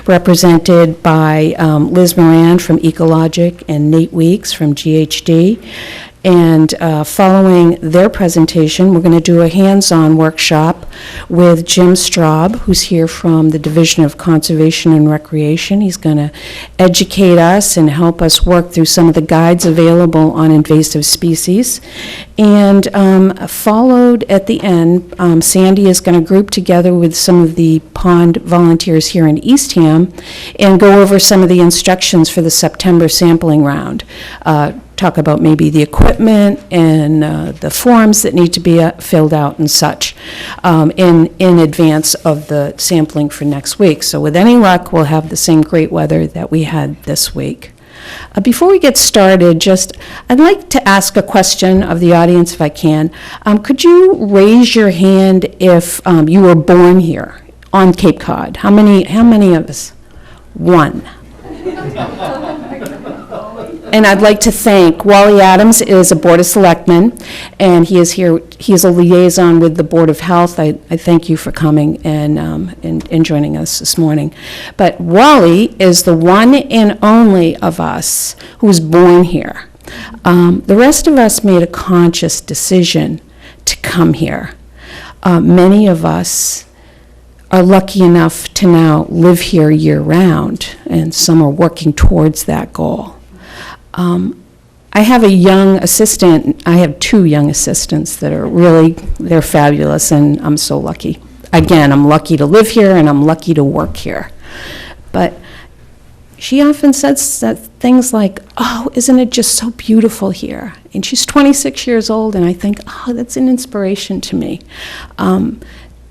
represented by Liz Moran from Ecologic and Nate Weeks from GHD. And following their presentation, we're going to do a hands-on workshop with Jim Straub, who's here from the Division of Conservation and Recreation. He's going to educate us and help us work through some of the guides available on invasive species. And followed at the end, Sandy is going to group together with some of the pond volunteers here in Eastham and go over some of the instructions for the September sampling round. Talk about maybe the equipment and the forms that need to be filled out and such in advance of the sampling for next week. So with any luck, we'll have the same great weather that we had this week. Before we get started, I'd like to ask a question of the audience if I can. Could you raise your hand if you were born here on Cape Cod? How many of us? One. And I'd like to thank Wally Adams is a Board of Selectmen, and he is here. He is a liaison with the Board of Health. I thank you for coming and joining us this morning. But Wally is the one and only of us who was born here. The rest of us made a conscious decision to come here. Many of us are lucky enough to now live here year-round, and some are working towards that goal. I have a young assistant. I have two young assistants that are they're fabulous, and I'm so lucky. Again, I'm lucky to live here, and I'm lucky to work here. But she often says things like, "Oh, isn't it just so beautiful here?" And she's 26 years old, and I think, oh, that's an inspiration to me.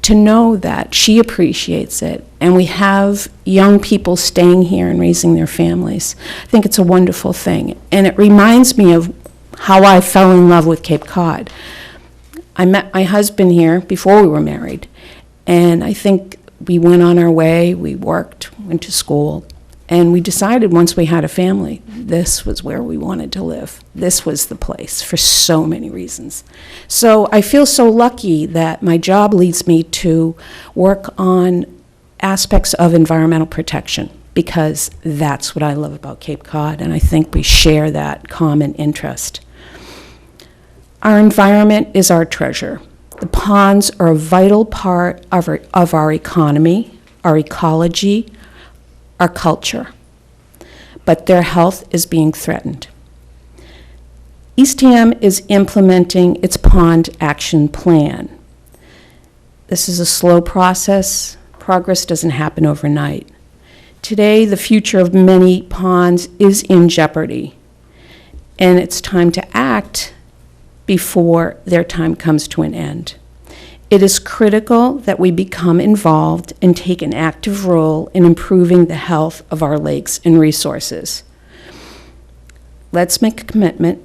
To know that she appreciates it, and we have young people staying here and raising their families. I think it's a wonderful thing, and it reminds me of how I fell in love with Cape Cod. I met my husband here before we were married, and I think we went on our way, we worked, went to school, and we decided once we had a family, this was where we wanted to live. This was the place for so many reasons. So I feel so lucky that my job leads me to work on aspects of environmental protection, because that's what I love about Cape Cod, and I think we share that common interest. Our environment is our treasure. The ponds are a vital part of our economy, our ecology, our culture, but their health is being threatened. Eastham is implementing its pond action plan. This is a slow process. Progress doesn't happen overnight. Today, the future of many ponds is in jeopardy, and it's time to act before their time comes to an end. It is critical that we become involved and take an active role in improving the health of our lakes and resources. Let's make a commitment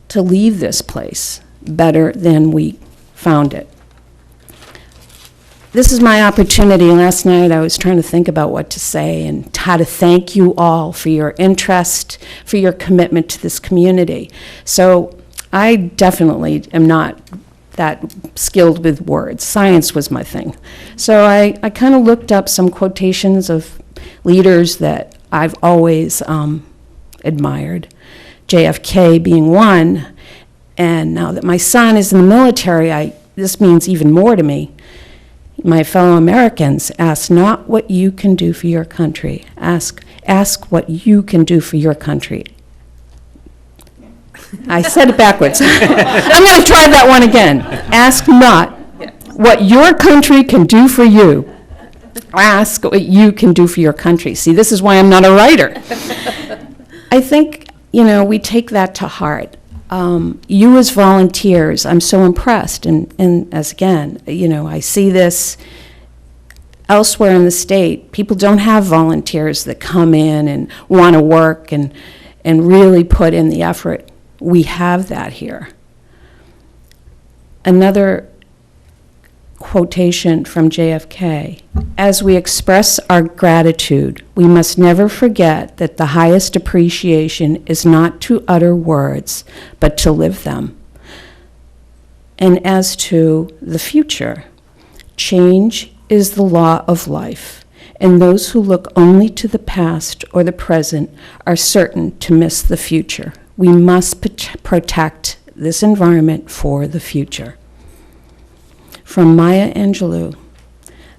to leave this place better than we found it. This is my opportunity. Last night I was trying to think about what to say and how to thank you all for your interest, for your commitment to this community. So I definitely am not that skilled with words. Science was my thing. So I kind of looked up some quotations of leaders that I've always admired, JFK being one, and now that my son is in the military, this means even more to me. My fellow Americans, ask not what you can do for your country, ask what you can do for your country. I said it backwards. I'm going to try that one again. Ask not what your country can do for you. Ask what you can do for your country. See, this is why I'm not a writer. I think, we take that to heart. You as volunteers, I'm so impressed. And as again, I see this elsewhere in the state. People don't have volunteers that come in and want to work and really put in the effort. We have that here. Another quotation from JFK, as we express our gratitude, we must never forget that the highest appreciation is not to utter words, but to live them. And as to the future, change is the law of life, and those who look only to the past or the present are certain to miss the future. We must protect this environment for the future. From Maya Angelou,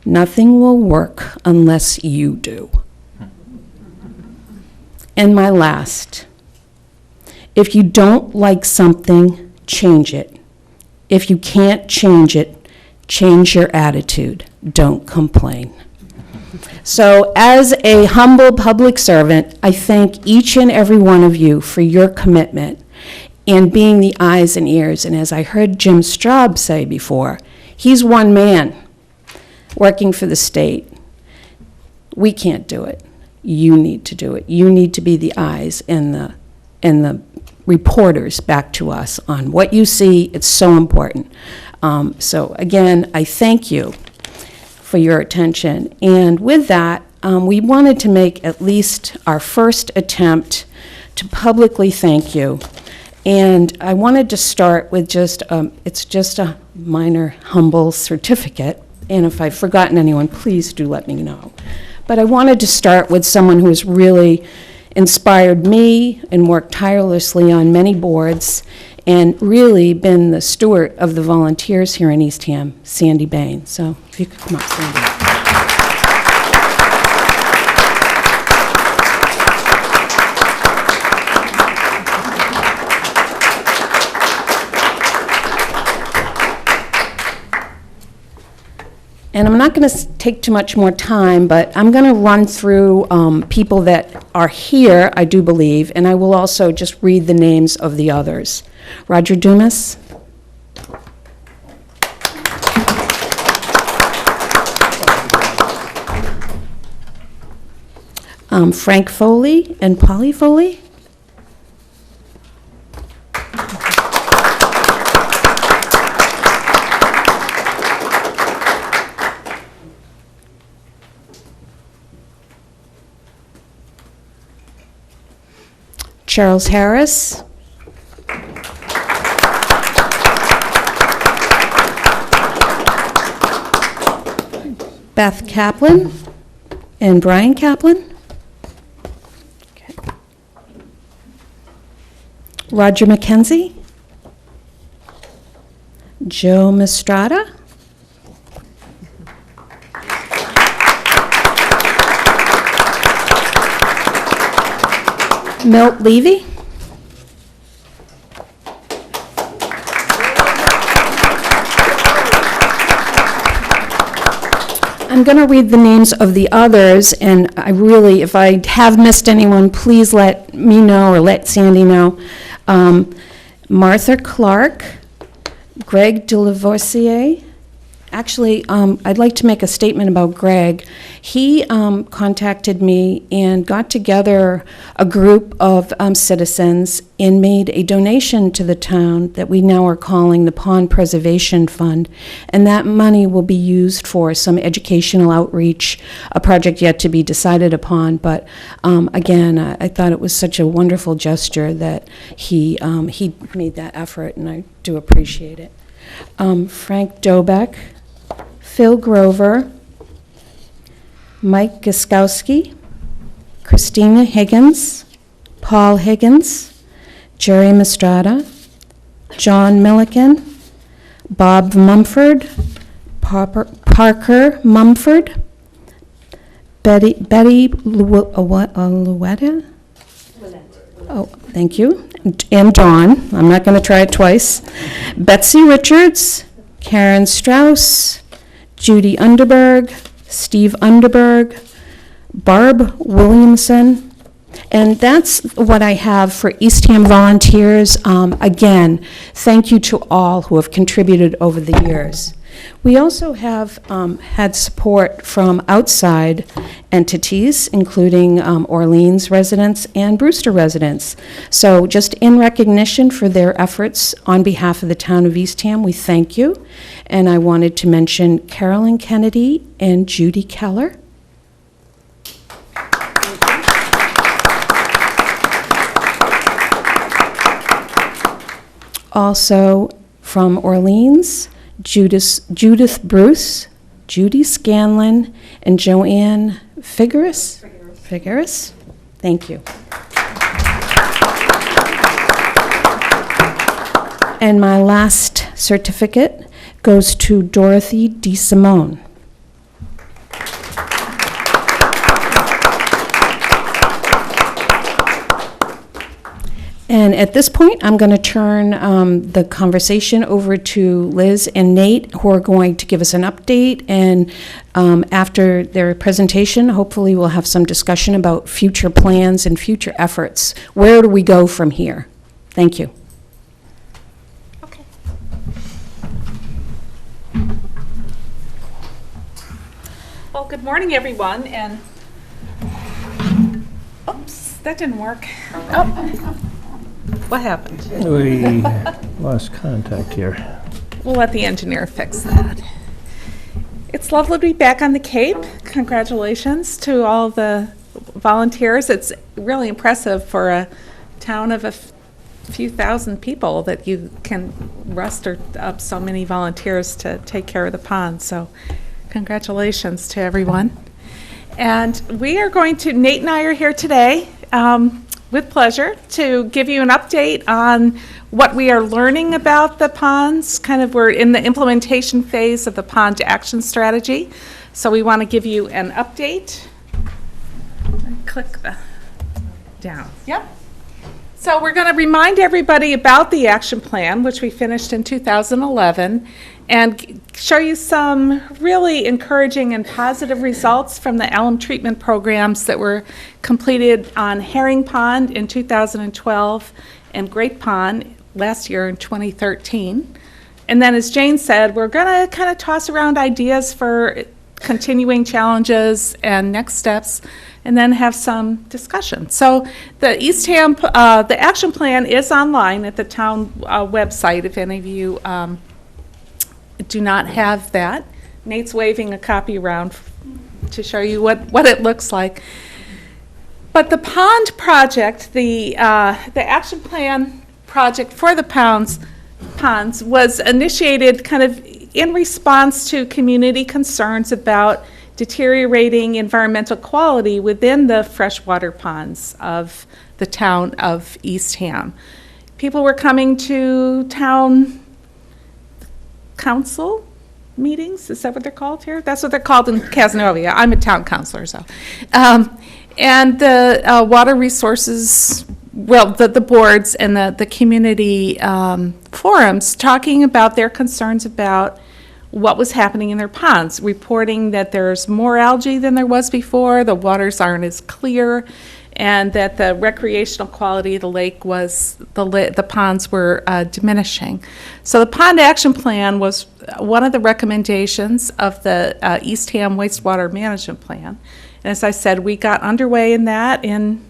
nothing will work unless you do. And my last, if you don't like something, change it. If you can't change it, change your attitude. Don't complain. So as a humble public servant, I thank each and every one of you for your commitment and being the eyes and ears. And as I heard Jim Straub say before, he's one man working for the state. We can't do it. You need to do it. You need to be the eyes and the reporters back to us on what you see. It's so important. So again, I thank you for your attention. And with that, we wanted to make at least our first attempt to publicly thank you. And I wanted to start with it's just a minor, humble certificate. And if I've forgotten anyone, please do let me know. But I wanted to start with someone who has really inspired me and worked tirelessly on many boards and really been the steward of the volunteers here in Eastham, Sandy Bain. So if you could come up, Sandy. And I'm not going to take too much more time, but I'm going to run through people that are here, I do believe, and I will also just read the names of the others. Roger Dumas. Frank Foley and Polly Foley. Charles Harris. Beth Kaplan and Brian Kaplan. Okay. Roger McKenzie. Joe Mistrada. Milt Levy. I'm going to read the names of the others, and I really, if I have missed anyone, please let me know or let Sandy know. Martha Clark, Greg Delavorcier. Actually, I'd like to make a statement about Greg. He contacted me and got together a group of citizens and made a donation to the town that we now are calling the Pond Preservation Fund. And that money will be used for some educational outreach, a project yet to be decided upon. But again, I thought it was such a wonderful gesture that he made that effort, and I do appreciate it. Frank Dobeck. Phil Grover, Mike Giskowski, Christina Higgins, Paul Higgins, Jerry Mistrada, John Milliken, Bob Mumford, Parker Mumford, Betty Luetta? Oh, thank you. And Dawn, I'm not going to try it twice. Betsy Richards, Karen Strauss, Judy Underberg, Steve Underberg, Barb Williamson, and that's what I have for Eastham volunteers. Again, thank you to all who have contributed over the years. We also have had support from outside entities, including Orleans residents and Brewster residents. So just in recognition for their efforts on behalf of the town of Eastham, we thank you. And I wanted to mention Carolyn Kennedy and Judy Keller. Also from Orleans, Judith Bruce, Judy Scanlon and Joanne Figueres. Figueres. Thank you. And my last certificate goes to Dorothy DeSimone. And at this point, I'm going to turn the conversation over to Liz and Nate, who are going to give us an update. And after their presentation, hopefully we'll have some discussion about future plans and future efforts. Where do we go from here? Thank you. Okay. Well, good morning, everyone. And oops, that didn't work. Oh. What happened? We lost contact here. We'll let the engineer fix that. It's lovely to be back on the Cape. Congratulations to all the volunteers. It's really impressive for a town of a few thousand people that you can muster up so many volunteers to take care of the pond. So congratulations to everyone. And we are going to, Nate and I are here today with pleasure to give you an update on what we are learning about the ponds. We're in the implementation phase of the pond action strategy. So we want to give you an update. Click the down. Yep. So we're going to remind everybody about the action plan, which we finished in 2011, and show you some really encouraging and positive results from the alum treatment programs that were completed on Herring Pond in 2012 and Great Pond last year in 2013. And then, as Jane said, we're going to kind of toss around ideas for continuing challenges and next steps, and then have some discussion. So the Eastham, the action plan is online at the town website if any of you do not have that. Nate's waving a copy around to show you what it looks like. But the pond project, the action plan project for the ponds was initiated kind of in response to community concerns about deteriorating environmental quality within the freshwater ponds of the town of Eastham. People were coming to town council meetings, is that what they're called here? That's what they're called in Cazenovia. I'm a town councilor, so. And the water resources, well, the boards and the community forums talking about their concerns about what was happening in their ponds, reporting that there's more algae than there was before, the waters aren't as clear, and that the recreational quality of the lake was, the ponds were diminishing. So the Pond Action Plan was one of the recommendations of the Eastham Wastewater Management Plan. And as I said, we got underway in that in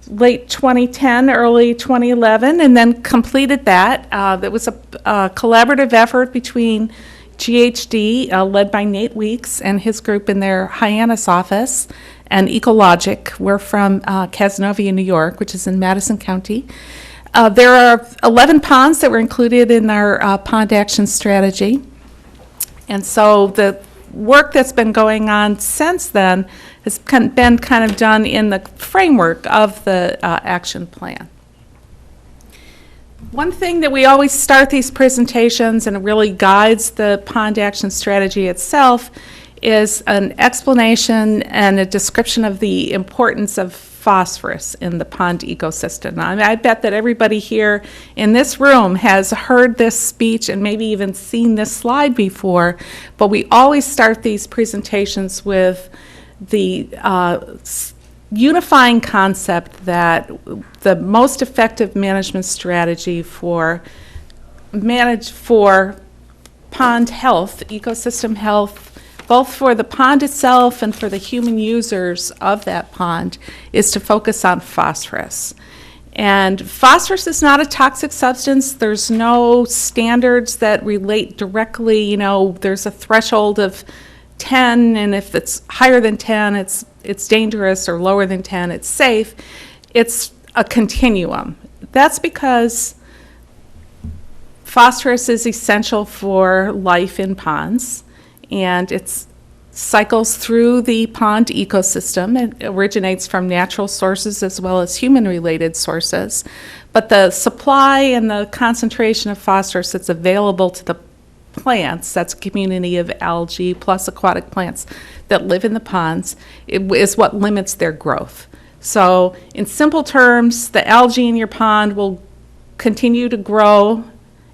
late 2010, early 2011, and then completed that. That was a collaborative effort between GHD, led by Nate Weeks and his group in their Hyannis office, and Ecologic. We're from Cazenovia, New York, which is in Madison County. There are 11 ponds that were included in our pond action strategy. And so the work that's been going on since then has been kind of done in the framework of the action plan. One thing that we always start these presentations, and it really guides the pond action strategy itself, is an explanation and a description of the importance of phosphorus in the pond ecosystem. I mean, I bet that everybody here in this room has heard this speech and maybe even seen this slide before, but we always start these presentations with the unifying concept that the most effective management strategy for pond health, ecosystem health, both for the pond itself and for the human users of that pond, is to focus on phosphorus. And phosphorus is not a toxic substance. There's no standards that relate directly. You know, there's a threshold of 10, and if it's higher than 10, it's dangerous, or lower than 10, it's safe. It's a continuum. That's because phosphorus is essential for life in ponds. and it cycles through the pond ecosystem. It originates from natural sources as well as human-related sources. But the supply and the concentration of phosphorus that's available to the plants, that's a community of algae plus aquatic plants that live in the ponds, is what limits their growth. So in simple terms, the algae in your pond will continue to grow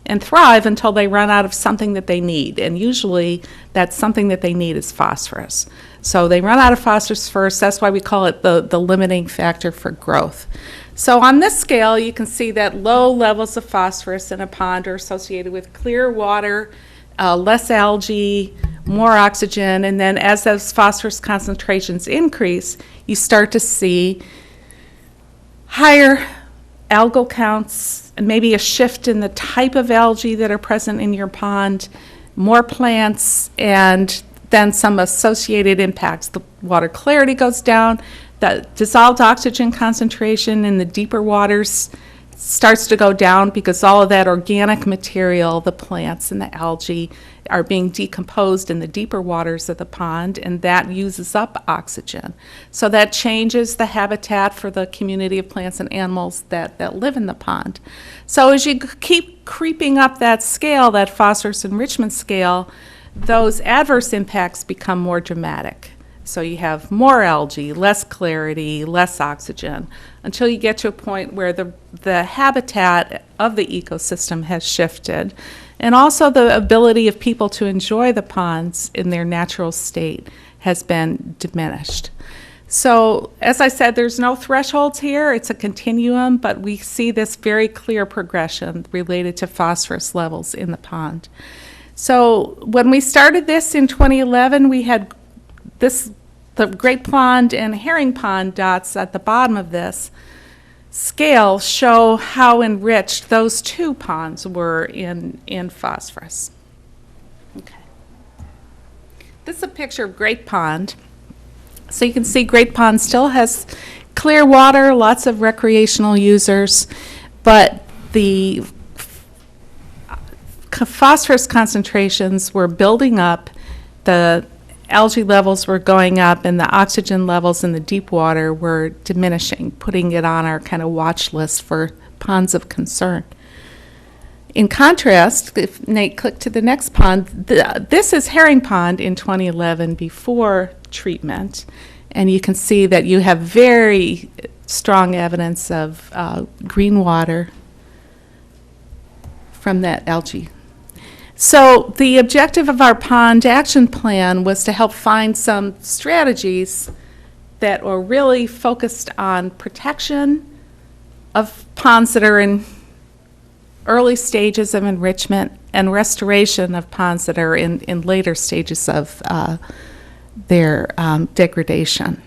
and thrive until they run out of something that they need. And usually that something that they need is phosphorus. So they run out of phosphorus first. That's why we call it the limiting factor for growth. So on this scale, you can see that low levels of phosphorus in a pond are associated with clear water, less algae, more oxygen, and then as those phosphorus concentrations increase, you start to see higher algal counts, and maybe a shift in the type of algae that are present in your pond, more plants, and then some associated impacts. The water clarity goes down, the dissolved oxygen concentration in the deeper waters starts to go down because all of that organic material, the plants and the algae, are being decomposed in the deeper waters of the pond, and that uses up oxygen. So that changes the habitat for the community of plants and animals that live in the pond. So as you keep creeping up that scale, that phosphorus enrichment scale, those adverse impacts become more dramatic. So you have more algae, less clarity, less oxygen, until you get to a point where the habitat of the ecosystem has shifted, and also the ability of people to enjoy the ponds in their natural state has been diminished. So as I said, there's no thresholds here. It's a continuum, but we see this very clear progression related to phosphorus levels in the pond. So when we started this in 2011, we had the Great Pond and Herring Pond dots at the bottom of this scale show how enriched those two ponds were in phosphorus. Okay. This is a picture of Great Pond. So you can see Great Pond still has clear water, lots of recreational users, but the phosphorus concentrations were building up, the algae levels were going up, and the oxygen levels in the deep water were diminishing, putting it on our kind of watch list for ponds of concern. In contrast, if Nate click to the next pond, this is Herring Pond in 2011 before treatment, and you can see that you have very strong evidence of green water from that algae. So the objective of our pond action plan was to help find some strategies that are really focused on protection of ponds that are in early stages of enrichment and restoration of ponds that are in later stages of their degradation.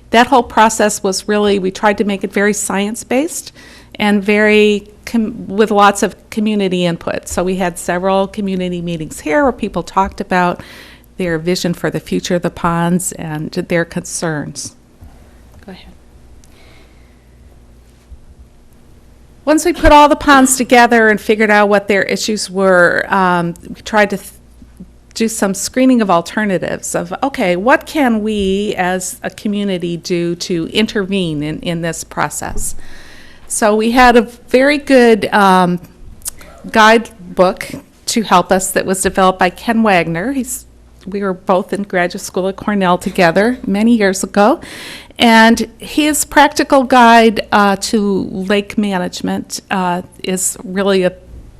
That whole process was really, we tried to make it very science-based and very with lots of community input. So we had several community meetings here where people talked about their vision for the future of the ponds and their concerns. Go ahead. Once we put all the ponds together and figured out what their issues were, we tried to do some screening of alternatives of, okay, what can we as a community do to intervene in this process? So we had a very good guidebook to help us that was developed by Ken Wagner. We were both in graduate school at Cornell together many years ago. And his practical guide to lake management is really a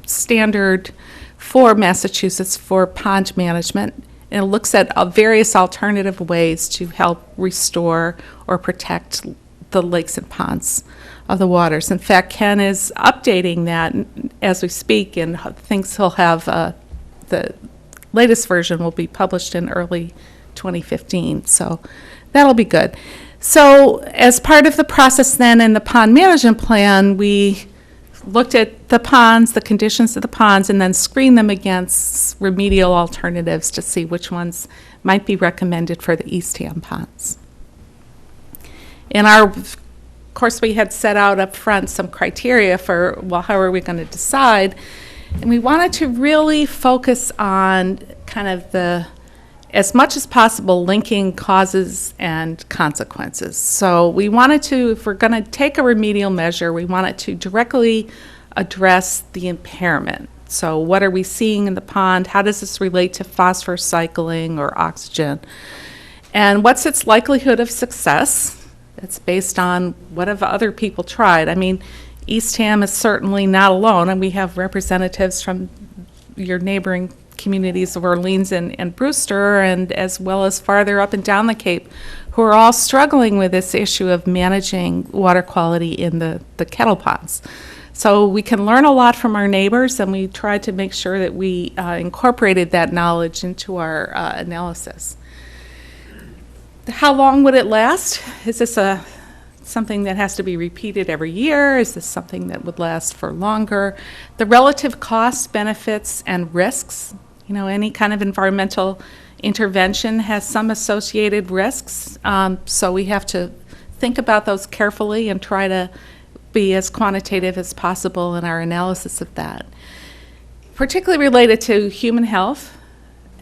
standard for Massachusetts for pond management. And it looks at various alternative ways to help restore or protect the lakes and ponds of the waters. In fact, Ken is updating that as we speak, and thinks he'll have the latest version will be published in early 2015. So that'll be good. So as part of the process then in the pond management plan, we looked at the ponds, the conditions of the ponds, and then screened them against remedial alternatives to see which ones might be recommended for the Eastham ponds. Of course, we had set out up front some criteria for, well, how are we going to decide? And we wanted to really focus on kind of as much as possible, linking causes and consequences. So we wanted to, if we're going to take a remedial measure, we want it to directly address the impairment. So what are we seeing in the pond? How does this relate to phosphorus cycling or oxygen? And what's its likelihood of success? It's based on what have other people tried. I mean, Eastham is certainly not alone, and we have representatives from your neighboring communities of Orleans and Brewster, and as well as farther up and down the Cape, who are all struggling with this issue of managing water quality in the kettle ponds. So we can learn a lot from our neighbors, and we tried to make sure that we incorporated that knowledge into our analysis. How long would it last? Is this something that has to be repeated every year? Is this something that would last for longer? The relative costs, benefits, and risks. You know, any kind of environmental intervention has some associated risks, so we have to think about those carefully and try to be as quantitative as possible in our analysis of that. Particularly related to human health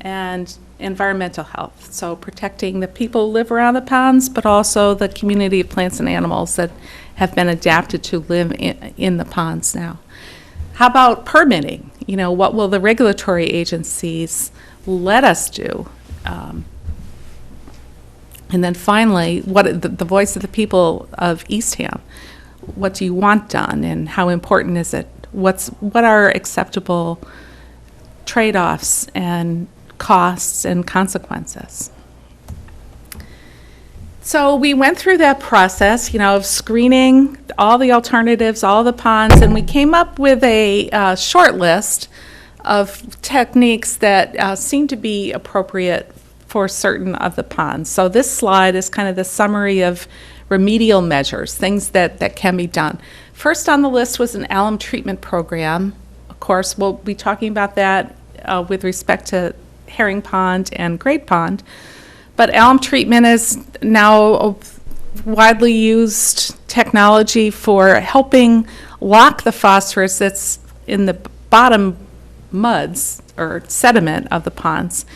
and environmental health, so protecting the people who live around the ponds, but also the community of plants and animals that have been adapted to live in the ponds now. How about permitting? You know, what will the regulatory agencies let us do? And then finally, what the voice of the people of Eastham. What do you want done, and how important is it? What are acceptable trade-offs and costs and consequences? So we went through that process, you know, of screening all the alternatives, all the ponds, and we came up with a short list of techniques that seem to be appropriate for certain of the ponds. So this slide is kind of the summary of remedial measures, things that can be done. First on the list was an alum treatment program. Of course, we'll be talking about that with respect to Herring Pond and Great Pond. But alum treatment is now a widely used technology for helping lock the phosphorus that's in the bottom muds or sediment of the ponds,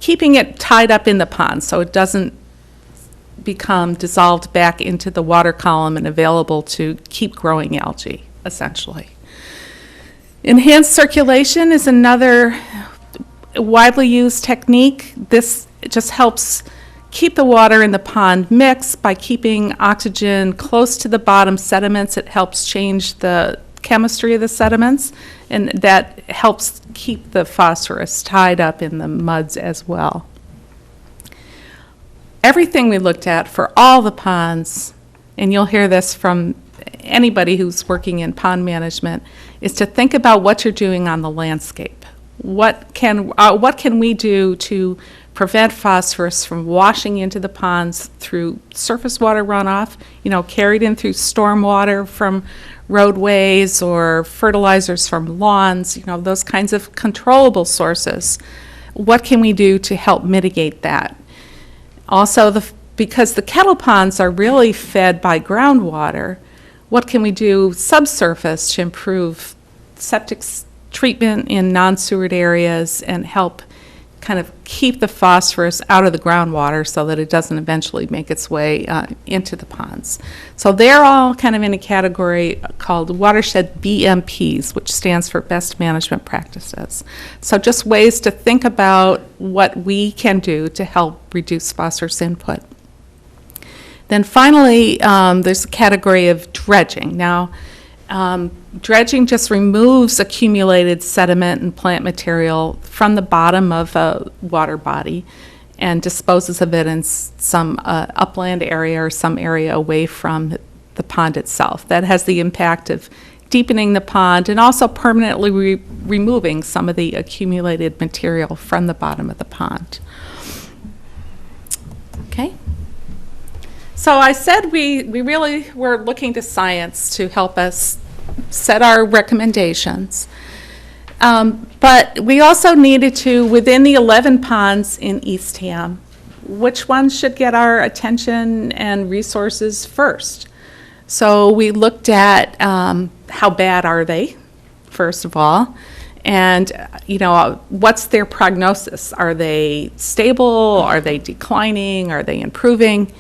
keeping it tied up in the pond so it doesn't become dissolved back into the water column and available to keep growing algae, essentially. Enhanced circulation is another widely used technique. This just helps keep the water in the pond mixed by keeping oxygen close to the bottom sediments. It helps change the chemistry of the sediments, and that helps keep the phosphorus tied up in the muds as well. Everything we looked at for all the ponds, and you'll hear this from anybody who's working in pond management, is to think about what you're doing on the landscape. What can we do to prevent phosphorus from washing into the ponds through surface water runoff, you know, carried in through storm water from roadways or fertilizers from lawns, you know, those kinds of controllable sources. What can we do to help mitigate that? Also, because the kettle ponds are really fed by groundwater, what can we do subsurface to improve septic treatment in non-sewered areas and help kind of keep the phosphorus out of the groundwater so that it doesn't eventually make its way into the ponds? So they're all kind of in a category called watershed BMPs, which stands for best management practices. So just ways to think about what we can do to help reduce phosphorus input. Then finally, there's a category of dredging. Now, dredging just removes accumulated sediment and plant material from the bottom of a water body and disposes of it in some upland area or some area away from the pond itself. That has the impact of deepening the pond and also permanently removing some of the accumulated material from the bottom of the pond. Okay. So I said we really were looking to science to help us set our recommendations. But we also needed to, within the 11 ponds in Eastham, which ones should get our attention and resources first? So we looked at how bad are they, first of all, And, what's their prognosis? Are they stable? Are they declining? Are they improving?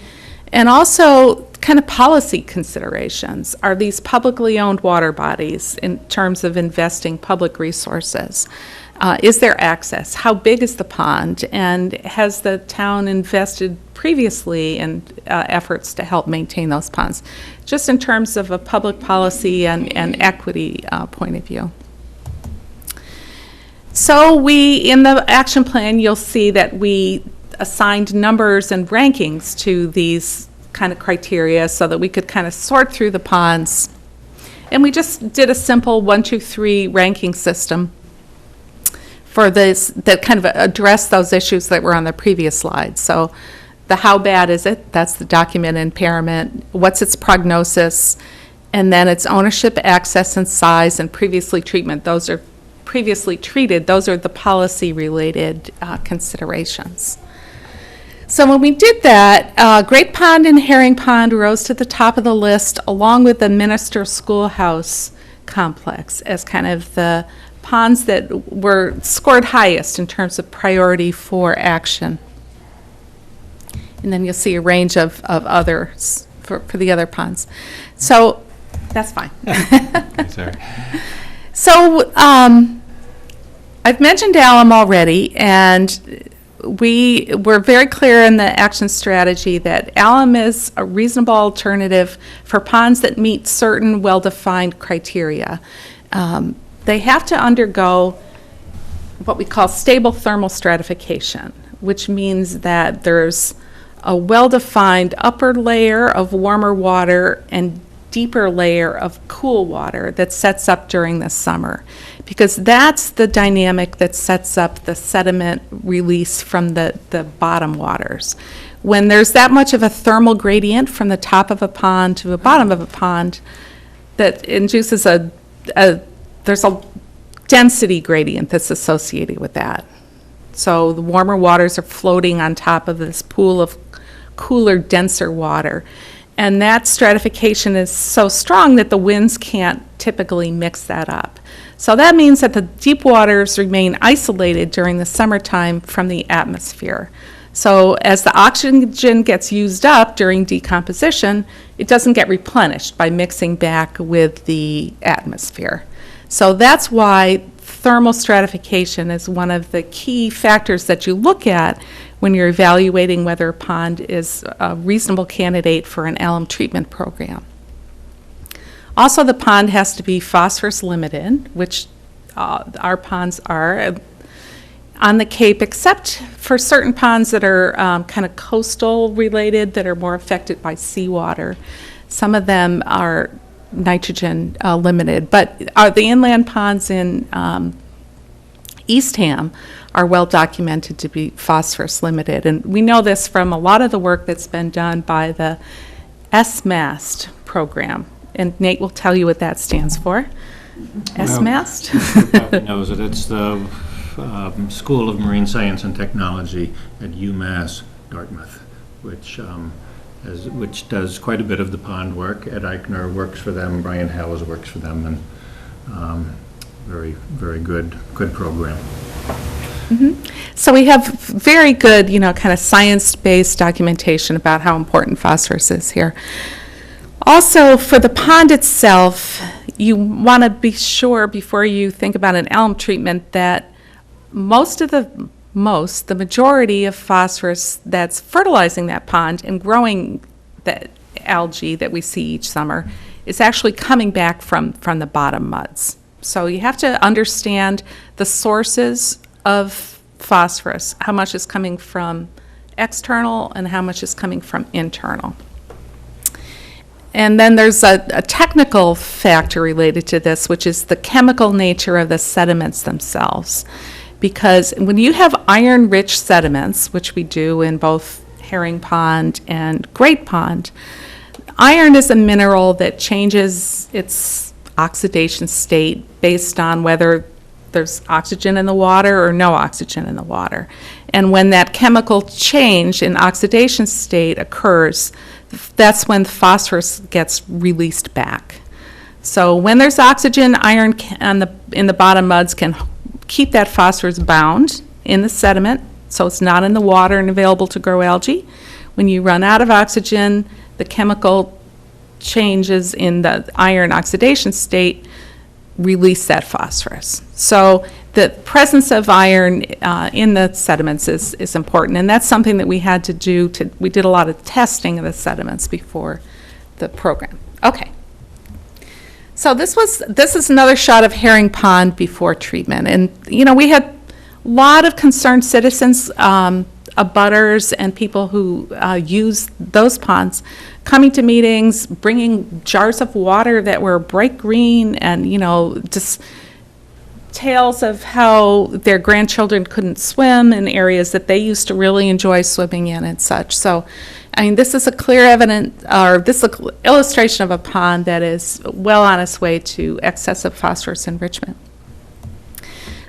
And also kind of policy considerations. Are these publicly owned water bodies in terms of investing public resources? Is there access? How big is the pond? And has the town invested previously in efforts to help maintain those ponds? Just in terms of a public policy and equity point of view. So in the action plan, you'll see that we assigned numbers and rankings to these kind of criteria so that we could kind of sort through the ponds. And we just did a simple 1, 2, 3 ranking system for this that kind of addressed those issues that were on the previous slide. So the how bad is it? That's the documented impairment. What's its prognosis? And then its ownership, access, and size, and previously treatment. Those are previously treated. Those are the policy-related considerations. So when we did that, Great Pond and Herring Pond rose to the top of the list, along with the Minster Schoolhouse complex, as kind of the ponds that were scored highest in terms of priority for action. And then you'll see a range of others for the other ponds. So that's fine. Sorry. So I've mentioned alum already, and we were very clear in the action strategy that alum is a reasonable alternative for ponds that meet certain well-defined criteria. They have to undergo what we call stable thermal stratification, which means that there's a well-defined upper layer of warmer water and deeper layer of cool water that sets up during the summer, because that's the dynamic that sets up the sediment release from the bottom waters. When there's that much of a thermal gradient from the top of a pond to the bottom of a pond, that induces there's a density gradient that's associated with that. So the warmer waters are floating on top of this pool of cooler, denser water. And that stratification is so strong that the winds can't typically mix that up. So that means that the deep waters remain isolated during the summertime from the atmosphere. So as the oxygen gets used up during decomposition, it doesn't get replenished by mixing back with the atmosphere. So that's why thermal stratification is one of the key factors that you look at when you're evaluating whether a pond is a reasonable candidate for an alum treatment program. Also, the pond has to be phosphorus limited, which our ponds are on the Cape, except for certain ponds that are kind of coastal related, that are more affected by seawater. Some of them are nitrogen limited, but the inland ponds in Eastham are well documented to be phosphorus limited. And we know this from a lot of the work that's been done by the SMAST program. And Nate will tell you what that stands for. SMAST? Everybody knows it. It's the School of Marine Science and Technology at UMass Dartmouth, which does quite a bit of the pond work. Ed Eichner works for them. Brian Howes works for them, and very, very good program. Mm-hmm. So we have very good, kind of science-based documentation about how important phosphorus is here. Also, for the pond itself, you want to be sure before you think about an alum treatment that the majority of phosphorus that's fertilizing that pond and growing the algae that we see each summer is actually coming back from the bottom muds. So you have to understand the sources of phosphorus, how much is coming from external and how much is coming from internal. And then there's a technical factor related to this, which is the chemical nature of the sediments themselves. Because when you have iron-rich sediments, which we do in both Herring Pond and Great Pond, iron is a mineral that changes its oxidation state based on whether there's oxygen in the water or no oxygen in the water. And when that chemical change in oxidation state occurs, that's when phosphorus gets released back. So when there's oxygen, iron in the bottom muds can keep that phosphorus bound in the sediment, so it's not in the water and available to grow algae. When you run out of oxygen, the chemical changes in the iron oxidation state release that phosphorus. So the presence of iron in the sediments is important, and that's something that we had to do. We did a lot of testing of the sediments before the program. Okay. So this is another shot of Herring Pond before treatment, and we had a lot of concerned citizens, abutters, and people who use those ponds coming to meetings, bringing jars of water that were bright green, and just tales of how their grandchildren couldn't swim in areas that they used to really enjoy swimming in and such. So, this is a clear this is an illustration of a pond that is well on its way to excessive phosphorus enrichment.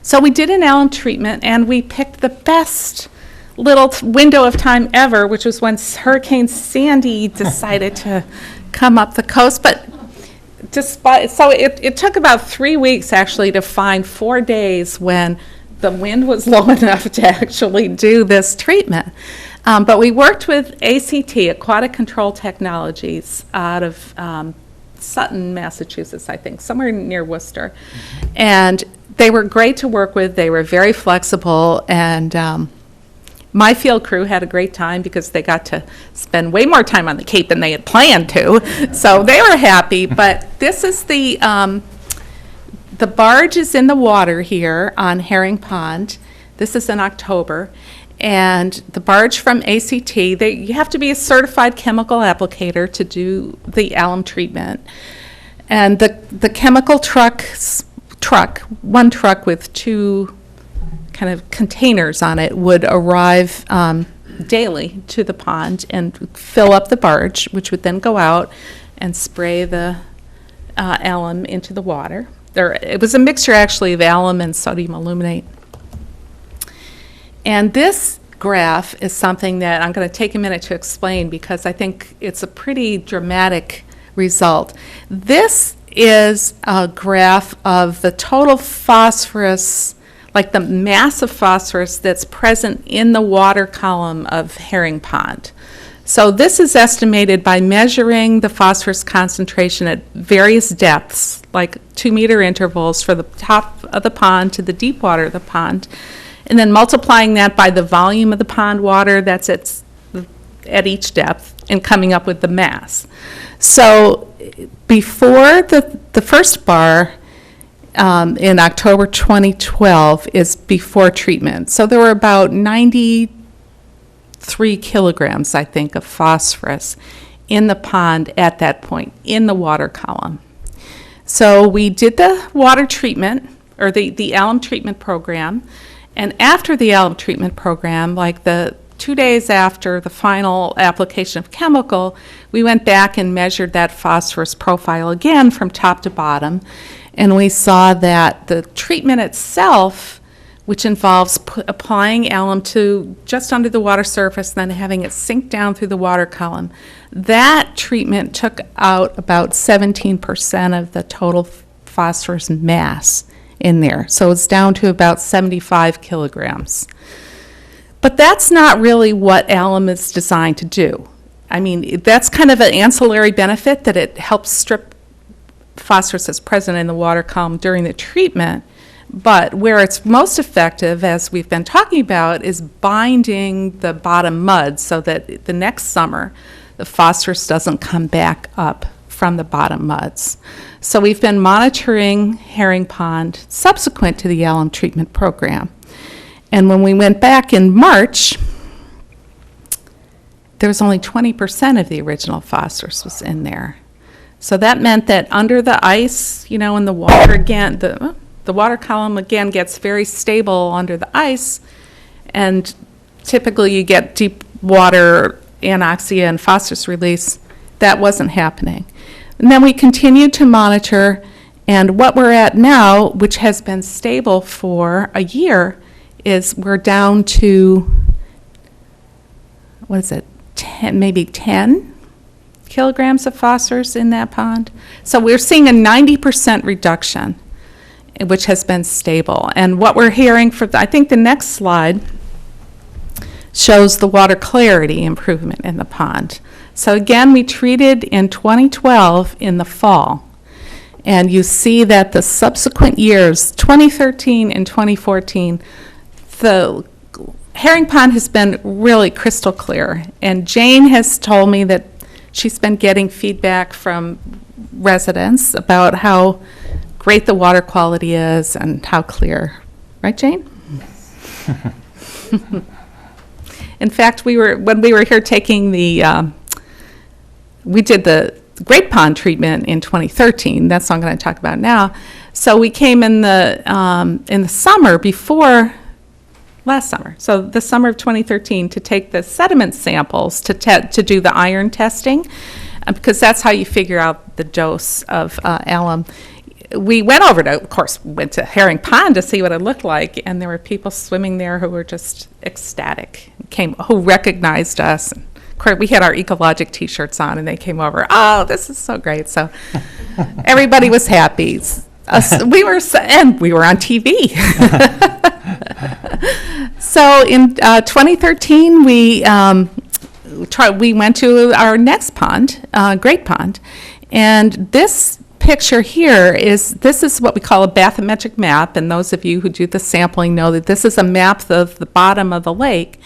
So we did an alum treatment, and we picked the best little window of time ever, which was when Hurricane Sandy decided to come up the coast. But it took about 3 weeks actually to find 4 days when the wind was low enough to actually do this treatment. But we worked with ACT, Aquatic Control Technologies, out of Sutton, Massachusetts, I think, somewhere near Worcester. And they were great to work with. They were very flexible, and my field crew had a great time because they got to spend way more time on the Cape than they had planned to. So they were happy. But this is the barge is in the water here on Herring Pond. This is in October. And the barge from ACT, you have to be a certified chemical applicator to do the alum treatment. And the chemical one truck with 2 kind of containers on it would arrive daily to the pond and fill up the barge, which would then go out and spray the alum into the water. It was a mixture actually of alum and sodium aluminate. And this graph is something that I'm going to take a minute to explain because I think it's a pretty dramatic result. This is a graph of the total phosphorus, like the mass of phosphorus that's present in the water column of Herring Pond. So this is estimated by measuring the phosphorus concentration at various depths, like 2-meter intervals for the top of the pond to the deep water of the pond, and then multiplying that by the volume of the pond water that's at each depth and coming up with the mass. So before the first bar in October 2012 is before treatment. So there were about 93 kilograms, I think, of phosphorus in the pond at that point in the water column. So we did the water treatment, or the alum treatment program, and after the alum treatment program, like the 2 days after the final application of chemical, we went back and measured that phosphorus profile again from top to bottom, and we saw that the treatment itself, which involves applying alum to just under the water surface, then having it sink down through the water column, that treatment took out about 17% of the total phosphorus mass in there. So it's down to about 75 kilograms. But that's not really what alum is designed to do. That's kind of an ancillary benefit, that it helps strip phosphorus that's present in the water column during the treatment. But where it's most effective, as we've been talking about, is binding the bottom mud so that the next summer the phosphorus doesn't come back up from the bottom muds. So we've been monitoring Herring Pond subsequent to the alum treatment program. And when we went back in March, there was only 20% of the original phosphorus was in there. So that meant that under the ice, in the water again, the water column again gets very stable under the ice, and typically you get deep water anoxia and phosphorus release. That wasn't happening. And then we continued to monitor, and what we're at now, which has been stable for a year, is we're down to, 10 kilograms of phosphorus in that pond. So we're seeing a 90% reduction which has been stable. And what we're hearing I think the next slide shows the water clarity improvement in the pond. So again, we treated in 2012 in the fall. And you see that the subsequent years, 2013 and 2014, the herring pond has been really crystal clear. And Jane has told me that she's been getting feedback from residents about how great the water quality is and how clear. Right, Jane? In fact, when we were here taking we did the Great Pond treatment in 2013. That's what I'm going to talk about now. So we came in the summer before last summer, so the summer of 2013, to take the sediment samples to do the iron testing, because that's how you figure out the dose of alum. We went to Herring Pond to see what it looked like, and there were people swimming there who were just ecstatic, who recognized us. Of course, we had our Ecologic T-shirts on, and they came over. Oh, this is so great! So everybody was happy. We were on TV. So in 2013, we went to our next pond, Great Pond, and this picture here is what we call a bathymetric map, and those of you who do the sampling know that this is a map of the bottom of the lake.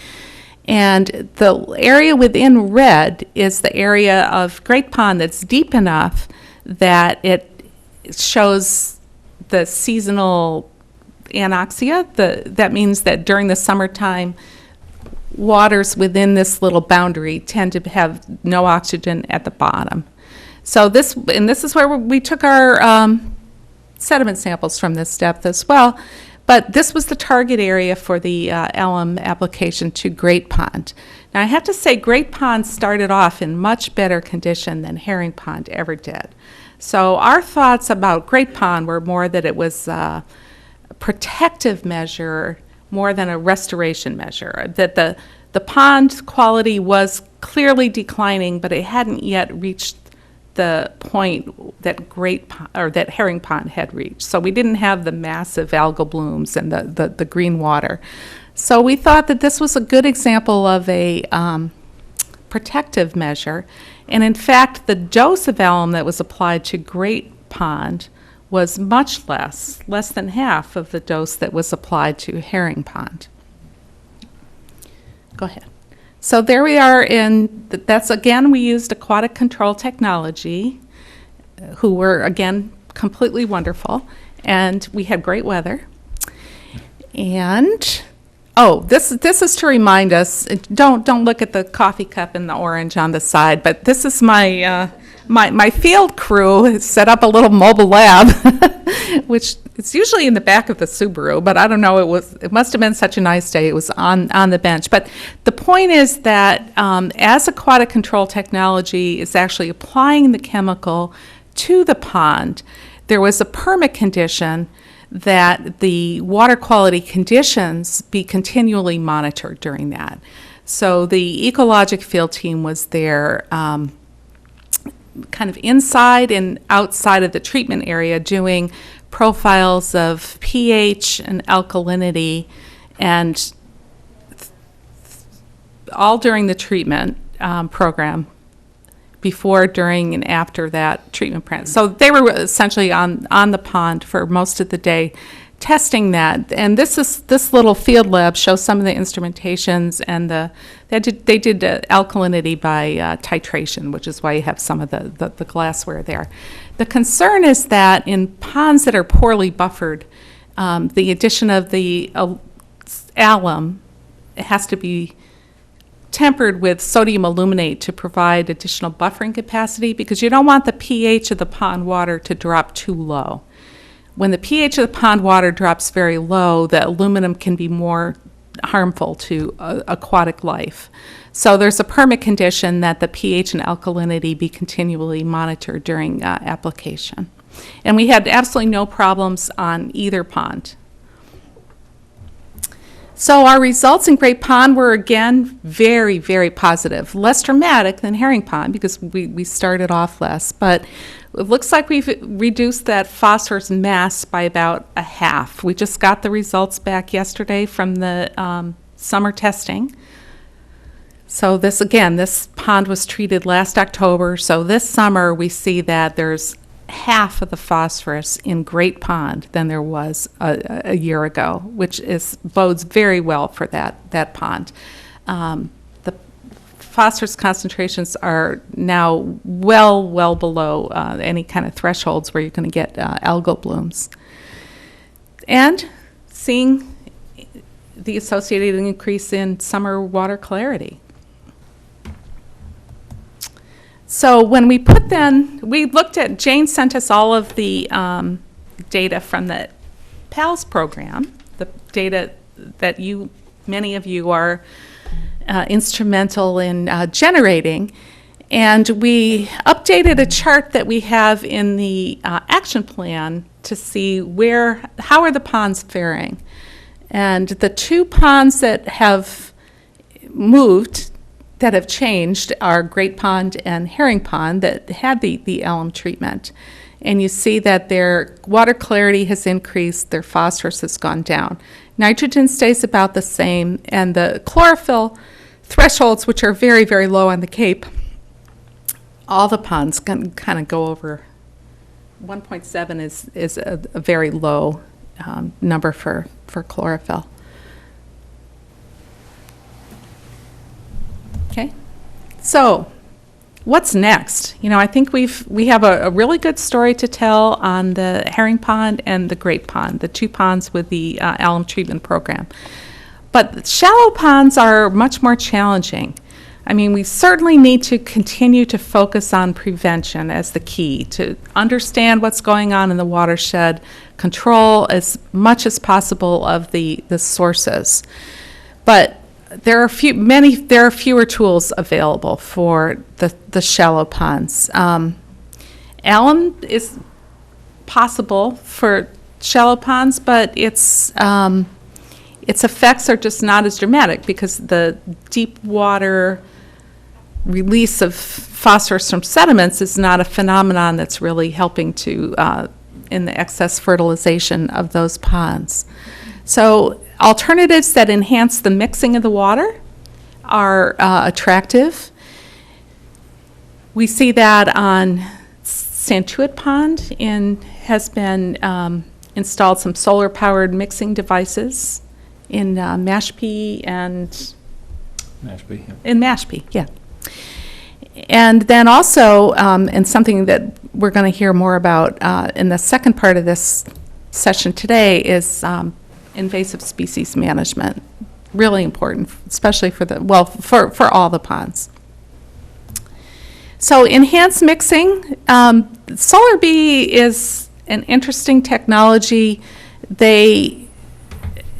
And the area within red is the area of Great Pond that's deep enough that it shows the seasonal anoxia. That means that during the summertime, waters within this little boundary tend to have no oxygen at the bottom. So this is where we took our sediment samples from this depth as well. But this was the target area for the alum application to Great Pond. Now I have to say Great Pond started off in much better condition than Herring Pond ever did. So our thoughts about Great Pond were more that it was a protective measure more than a restoration measure, that the pond quality was clearly declining, but it hadn't yet reached the point that that Herring Pond had reached. So we didn't have the massive algal blooms and the green water. So we thought that this was a good example of a protective measure. And in fact, the dose of alum that was applied to Great Pond was much less than half of the dose that was applied to Herring Pond. Go ahead. So there we are we used aquatic control technology, who were, again, completely wonderful, and we had great weather. And, this is to remind us, don't look at the coffee cup and the orange on the side, but this is my field crew set up a little mobile lab, which it's usually in the back of the Subaru, but I don't know, it must have been such a nice day, it was on the bench. But the point is that as aquatic control technology is actually applying the chemical to the pond, there was a permit condition that the water quality conditions be continually monitored during that. So the ecologic field team was there kind of inside and outside of the treatment area doing profiles of pH and alkalinity, and all during the treatment program, before, during, and after that treatment plan. So they were essentially on the pond for most of the day testing that. And this little field lab shows some of the instrumentations, and they did alkalinity by titration, which is why you have some of the glassware there. The concern is that in ponds that are poorly buffered, the addition of the alum has to be tempered with sodium aluminate to provide additional buffering capacity, because you don't want the pH of the pond water to drop too low. When the pH of the pond water drops very low, the aluminum can be more harmful to aquatic life. So there's a permit condition that the pH and alkalinity be continually monitored during application. And we had absolutely no problems on either pond. So our results in Great Pond were, again, very, very positive. Less dramatic than Herring Pond, because we started off less. But it looks like we've reduced that phosphorus mass by about a half. We just got the results back yesterday from the summer testing. So this pond was treated last October. So this summer we see that there's half of the phosphorus in Great Pond than there was a year ago, which bodes very well for that pond. The phosphorus concentrations are now well below any kind of thresholds where you're going to get algal blooms. And seeing the associated increase in summer water clarity. So when we looked at, Jane sent us all of the data from the PALS program, the data that many of you are instrumental in generating, and we updated a chart that we have in the action plan to see how are the ponds faring. And the two ponds that have moved, that have changed, are Great Pond and Herring Pond that had the alum treatment. And you see that their water clarity has increased, their phosphorus has gone down. Nitrogen stays about the same, and the chlorophyll thresholds, which are very, very low on the Cape, all the ponds can kind of go over 1.7 is a very low number for chlorophyll. Okay, so what's next? I think we have a really good story to tell on the Herring Pond and the Great Pond, the two ponds with the alum treatment program. But shallow ponds are much more challenging. I mean, we certainly need to continue to focus on prevention as the key, to understand what's going on in the watershed, control as much as possible of the sources. But there are fewer tools available for the shallow ponds. Alum is possible for shallow ponds, but its effects are just not as dramatic because the deep water release of phosphorus from sediments is not a phenomenon that's really helping to in the excess fertilization of those ponds. So alternatives that enhance the mixing of the water are attractive. We see that on Santuit Pond has been installed some solar-powered mixing devices in Mashpee and Mashpee, yeah. in Mashpee, yeah. And then also, and something that we're going to hear more about in the second part of this session today is invasive species management. Really important, especially for all the ponds. So enhanced mixing. Solar Bee is an interesting technology. They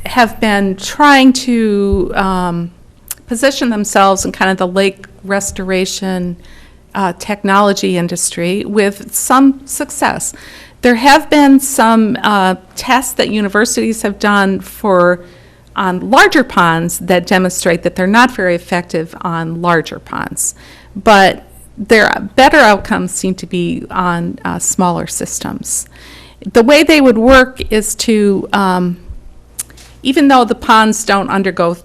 have been trying to position themselves in kind of the lake restoration technology industry with some success. There have been some tests that universities have done on larger ponds that demonstrate that they're not very effective on larger ponds. But their better outcomes seem to be on smaller systems. The way they would work is to, even though the ponds don't undergo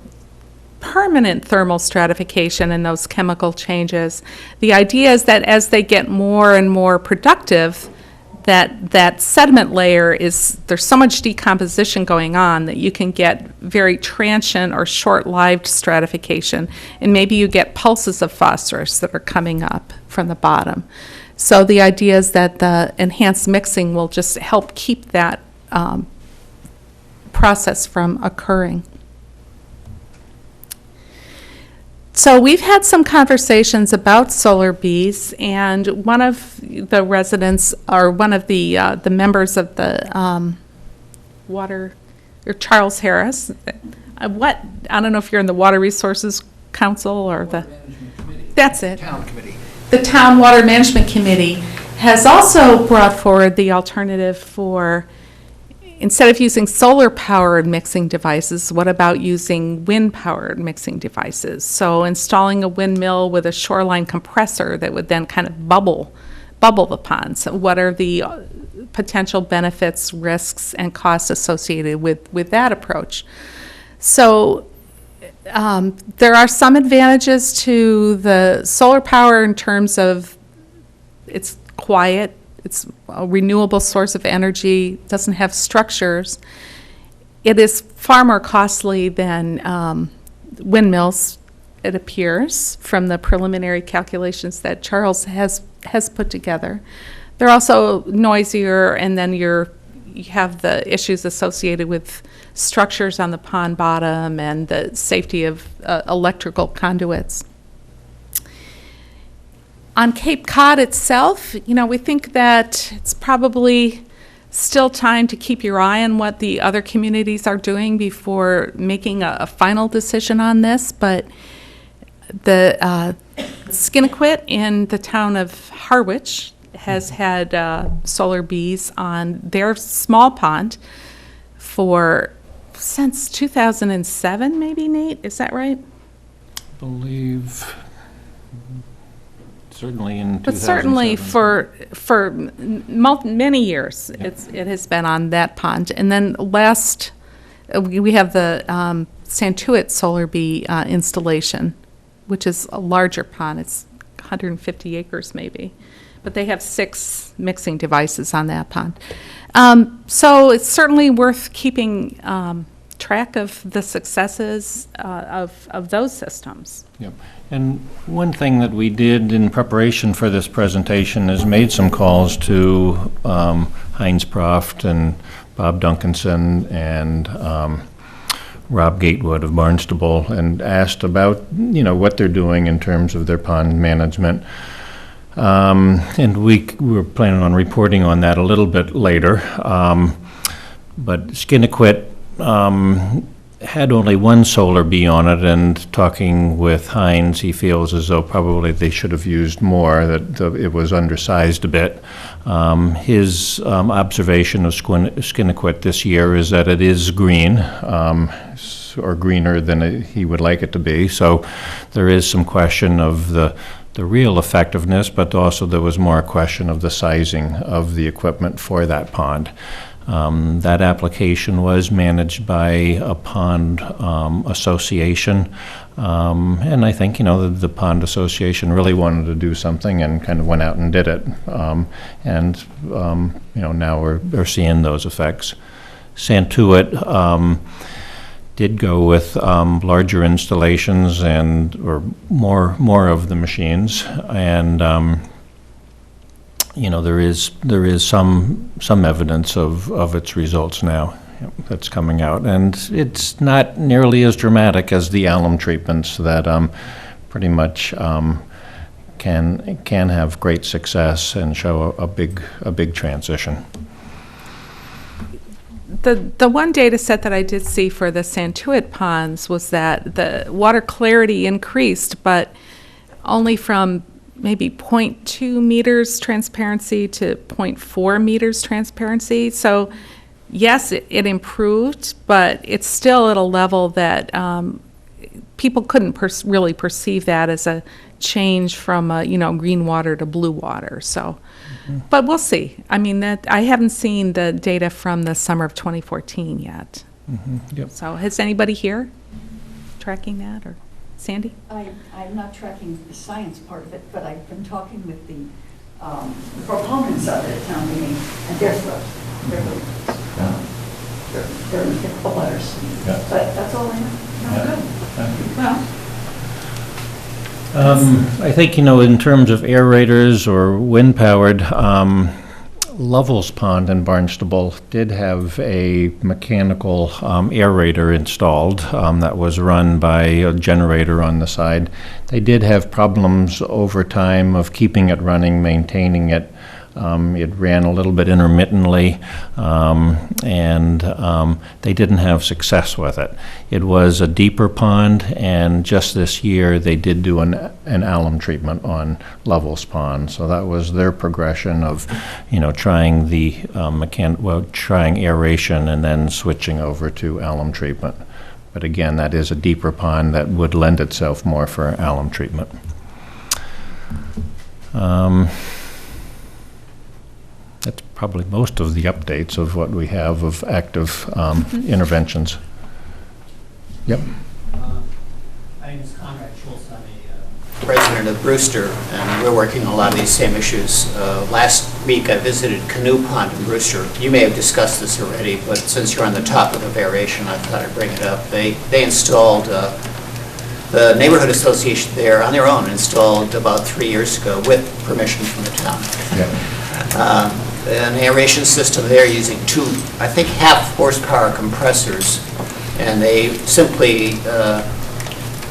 permanent thermal stratification and those chemical changes, the idea is that as they get more and more productive, that sediment layer there's so much decomposition going on that you can get very transient or short-lived stratification, and maybe you get pulses of phosphorus that are coming up from the bottom. So the idea is that the enhanced mixing will just help keep that process from occurring. So we've had some conversations about solar bees, and one of the residents, or one of the members of the water, or Charles Harris, I don't know if you're in the Water Resources Council or that's it. Town Committee. The Town Water Management Committee has also brought forward the alternative for, instead of using solar-powered mixing devices, what about using wind-powered mixing devices? So installing a windmill with a shoreline compressor that would then kind of bubble bubble the ponds. What are the potential benefits, risks, and costs associated with that approach? So there are some advantages to the solar power in terms of it's quiet, it's a renewable source of energy, doesn't have structures. It is far more costly than windmills, it appears, from the preliminary calculations that Charles has put together. They're also noisier, and then you have the issues associated with structures on the pond bottom and the safety of electrical conduits. On Cape Cod itself, we think that it's probably still time to keep your eye on what the other communities are doing before making a final decision on this, but the Skinnequit in the town of Harwich has had solar bees on their small pond since 2007, maybe, Nate? Is that right? I believe certainly in 2007. But certainly for many years, Yeah. it has been on that pond. And then we have the Santuit solar bee installation, which is a larger pond. It's 150 acres maybe. But they have 6 mixing devices on that pond. So it's certainly worth keeping track of the successes of those systems. Yep. And one thing that we did in preparation for this presentation is made some calls to Heinz Proft and Bob Duncanson and Rob Gatewood of Barnstable, and asked about, what they're doing in terms of their pond management. And we were planning on reporting on that a little bit later. But Skinnequit had only one solar bee on it, and talking with Heinz, he feels as though probably they should have used more, that it was undersized a bit. His observation of Skinnequit this year is that it is green, or greener than he would like it to be. So there is some question of the real effectiveness, but also there was more a question of the sizing of the equipment for that pond. That application was managed by a pond association, and I think, the pond association really wanted to do something and kind of went out and did it. Now we're seeing those effects. Santuit did go with larger installations or more of the machines, and there is some evidence of its results now that's coming out, and it's not nearly as dramatic as the alum treatments that pretty much can have great success and show a big transition. The one data set that I did see for the Santuit ponds was that the water clarity increased, but only from maybe 0.2 meters transparency to 0.4 meters transparency. So yes, it improved, but it's still at a level that people couldn't really perceive that as a change from green water to blue water. So, but we'll see. I mean, that I haven't seen the data from the summer of 2014 yet. Yep. So has anybody here tracking that, or Sandy? I'm not tracking the science part of it, but I've been talking with the proponents of it at town meeting, and they're thrilled. They're in the letters. Yeah. But that's all I know. Yeah. Good. Thank you. Well, I think, in terms of aerators or wind-powered, Lovell's Pond in Barnstable did have a mechanical aerator installed that was run by a generator on the side. They did have problems over time of keeping it running, maintaining it. It ran a little bit intermittently, and they didn't have success with it. It was a deeper pond, and just this year they did do an alum treatment on Lovell's Pond. So that was their progression of, trying the trying aeration and then switching over to alum treatment. But again, that is a deeper pond that would lend itself more for alum treatment. probably most of the updates of what we have of active interventions. Yep. My name is Conrad Schultz. I'm a president of Brewster, and we're working on a lot of these same issues. Last week, I visited Canoe Pond in Brewster. You may have discussed this already, but since you're on the topic of aeration, I thought I'd bring it up. They installed, the neighborhood association there on their own installed about 3 years ago with permission from the town. An aeration system there using two, I think, half horsepower compressors, and they simply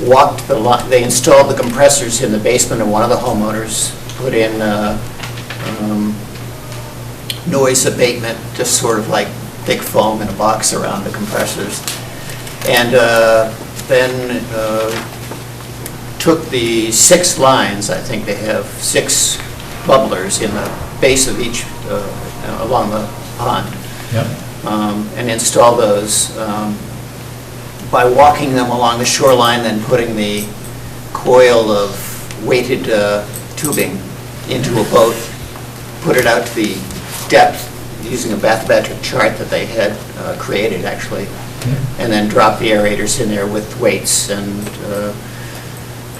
walked the line. They installed the compressors in the basement of one of the homeowners, put in noise abatement, just sort of like thick foam in a box around the compressors, and then took the 6 lines. I think they have 6 bubblers in the base of each along the pond, Yep. and install those by walking them along the shoreline, then putting the coil of weighted tubing into a boat, put it out to the depth using a bathymetric chart that they had created, actually, and then drop the aerators in there with weights. And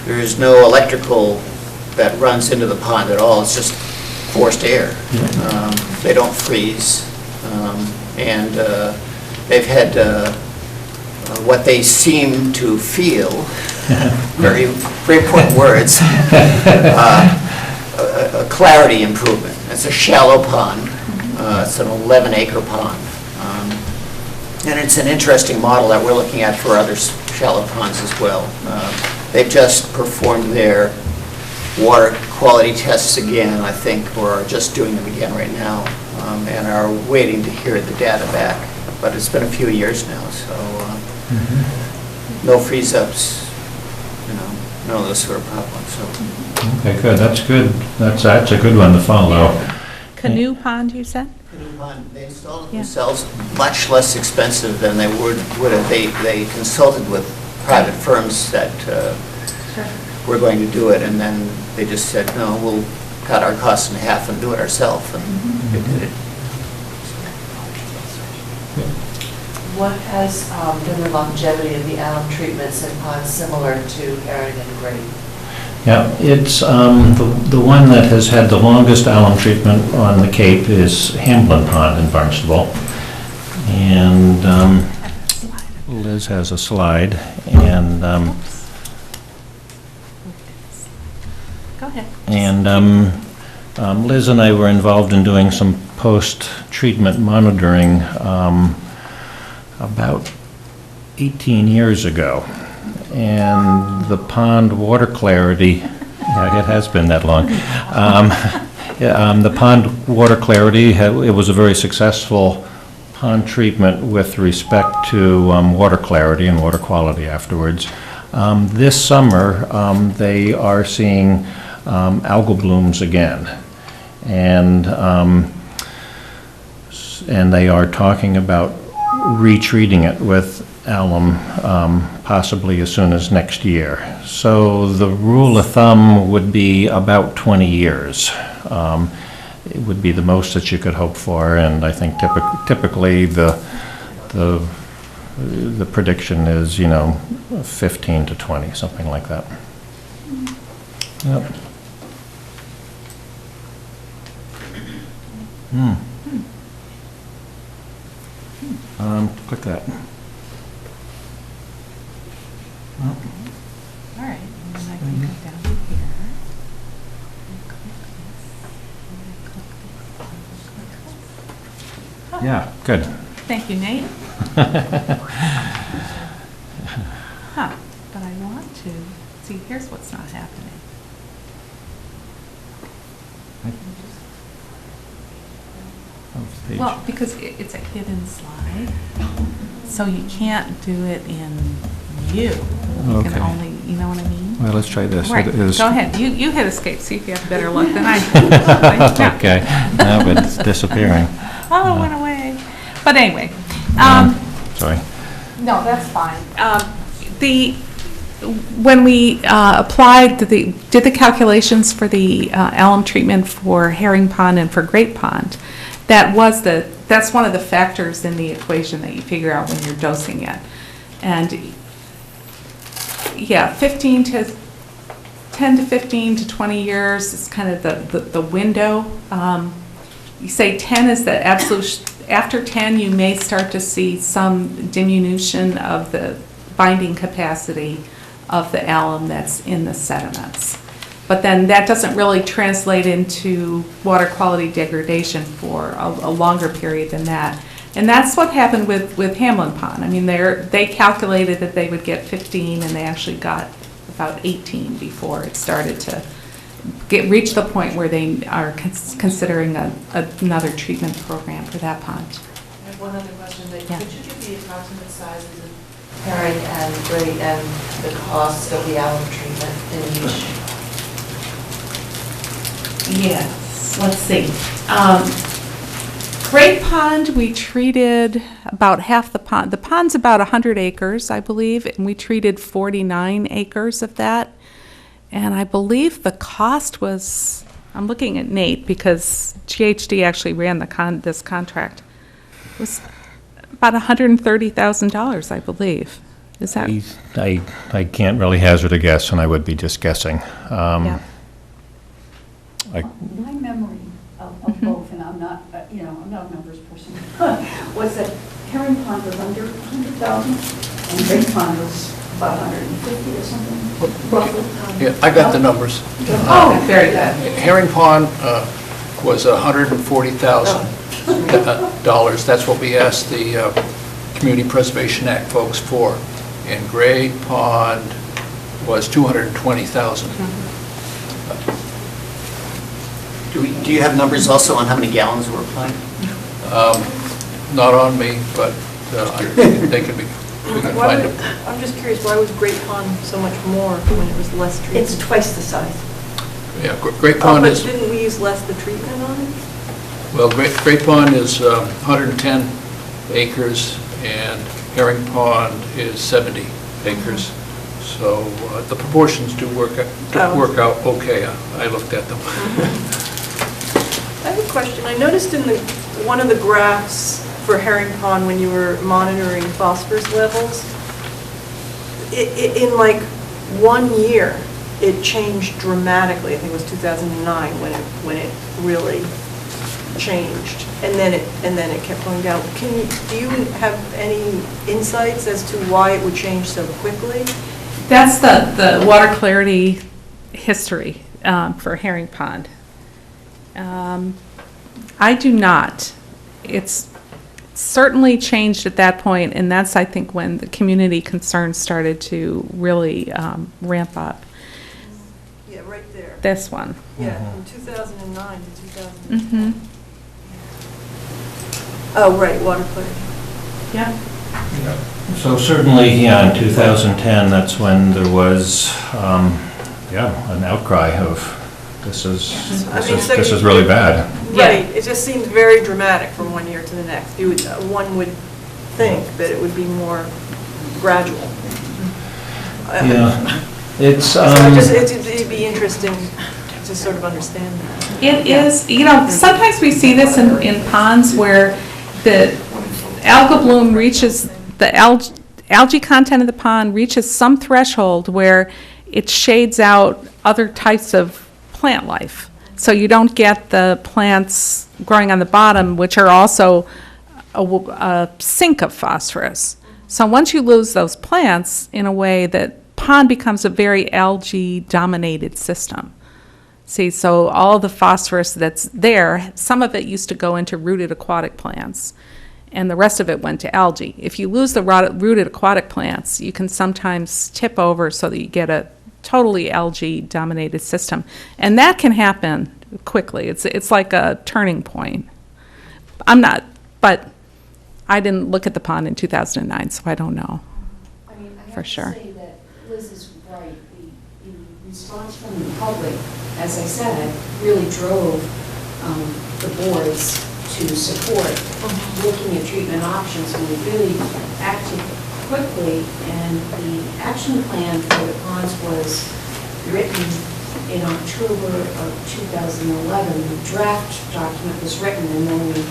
there is no electrical that runs into the pond at all. It's just forced air. They don't freeze. And they've had what they seem to feel, very, very important words, a clarity improvement. It's a shallow pond. It's an 11-acre pond. And it's an interesting model that we're looking at for other shallow ponds as well. They've just performed their water quality tests again, I think, or are just doing them again right now, and are waiting to hear the data back. But it's been a few years now, so no freeze-ups, none of those sort of problems. So. Okay, good. That's good. That's a good one to follow. Canoe Pond, you said? Canoe Pond, they installed it Yeah. themselves, much less expensive than they would have. They consulted with private firms that were going to do it, and then they just said, no, we'll cut our costs in half and do it ourselves, and they did it. What has been the longevity of the alum treatments in ponds similar to herring and grape? Yeah, it's the one that has had the longest alum treatment on the Cape is Hamblin Pond in Barnstable. And Liz has a slide, and Go ahead. Liz and I were involved in doing some post-treatment monitoring about 18 years ago. And the pond water clarity, yeah, it has been that long. The pond water clarity, it was a very successful pond treatment with respect to water clarity and water quality afterwards. This summer, they are seeing algal blooms again. And they are talking about retreating it with alum possibly as soon as next year. So the rule of thumb would be about 20 years. It would be the most that you could hope for, and I think typically the prediction is, 15 to 20, something like that. Yep. Click that. All right, and then I can go down here. and click this, Yeah, good. Thank you, Nate. But I want to, see, here's what's not happening. Well, because it's a hidden slide, so you can't do it in view. You Okay. can only, you know what I mean? Well, let's try this. Right, It is- go ahead. You hit escape, see if you have better luck than I do. Okay, now it's disappearing. Oh, it went away. But anyway, Sorry. no, that's fine. When we applied, did the calculations for the alum treatment for Herring Pond and for Grape Pond, that's one of the factors in the equation that you figure out when you're dosing it. And yeah, 10 to 15 to 20 years is kind of the window. You say 10 is the absolute, after 10 you may start to see some diminution of the binding capacity of the alum that's in the sediments. But then that doesn't really translate into water quality degradation for a longer period than that. And that's what happened with Hamlin Pond. I mean, they calculated that they would get 15, and they actually got about 18 before it started to reach the point where they are considering another treatment program for that pond. I have one other question. Yeah. Could you give the approximate sizes of herring and great and the cost of the alum treatment in each? Yes, let's see. Great Pond, we treated about half the pond. The pond's about 100 acres, I believe, and we treated 49 acres of that. And I believe the cost was, I'm looking at Nate because GHD actually ran this contract. It was about $130,000, I believe. Is that? I can't really hazard a guess, and I would be just guessing. Yeah. My memory of both, and I'm not, I'm not a numbers person, was that Herring Pond was under 100,000 and Great Pond was about 150 or something, roughly. Yeah, I got the numbers. Oh, very good. Herring Pond was $140,000. That's what we asked the Community Preservation Act folks for. And Gray Pond was $220,000. Do you have numbers also on how many gallons we're applying? Not on me, but they could be, we can find them. I'm just curious, why was Great Pond so much more when it was less treatment? It's twice the size. Yeah, Great Pond is, But didn't we use less the treatment on it? well, Great Pond is 110 acres, and Herring Pond is 70 acres. So the proportions do work out okay. I looked at them. I have a question. I noticed in one of the graphs for Herring Pond when you were monitoring phosphorus levels, in like 1 year, it changed dramatically. I think it was 2009 when it really changed, and then it kept going down. Do you have any insights as to why it would change so quickly? That's the water clarity history for Herring Pond. I do not. It's certainly changed at that point, and that's, I think, when the community concerns started to really ramp up. Yeah, right there. This one. Yeah, from 2009 to 2010. Mm-hmm. Oh, right, water clarity. Yeah. So certainly, yeah, in 2010, that's when there was, an outcry of, this is really bad. Right, it just seemed very dramatic from 1 year to the next. One would think that it would be more gradual. Yeah, it's, So it'd be interesting to sort of understand that. It is, sometimes we see this in ponds where the algal bloom reaches, the algae content of the pond reaches some threshold where it shades out other types of plant life. So you don't get the plants growing on the bottom, which are also a sink of phosphorus. So once you lose those plants, in a way, that pond becomes a very algae-dominated system. See, so all the phosphorus that's there, some of it used to go into rooted aquatic plants, and the rest of it went to algae. If you lose the rooted aquatic plants, you can sometimes tip over so that you get a totally algae-dominated system. And that can happen quickly. It's like a turning point. But I didn't look at the pond in 2009, so I don't know. I mean, I For have sure. to say that Liz is right. The response from the public, as I said, really drove the boards to support looking at treatment options, and we really acted quickly, and the action plan for the ponds was written in October of 2011, the draft document was written, and then we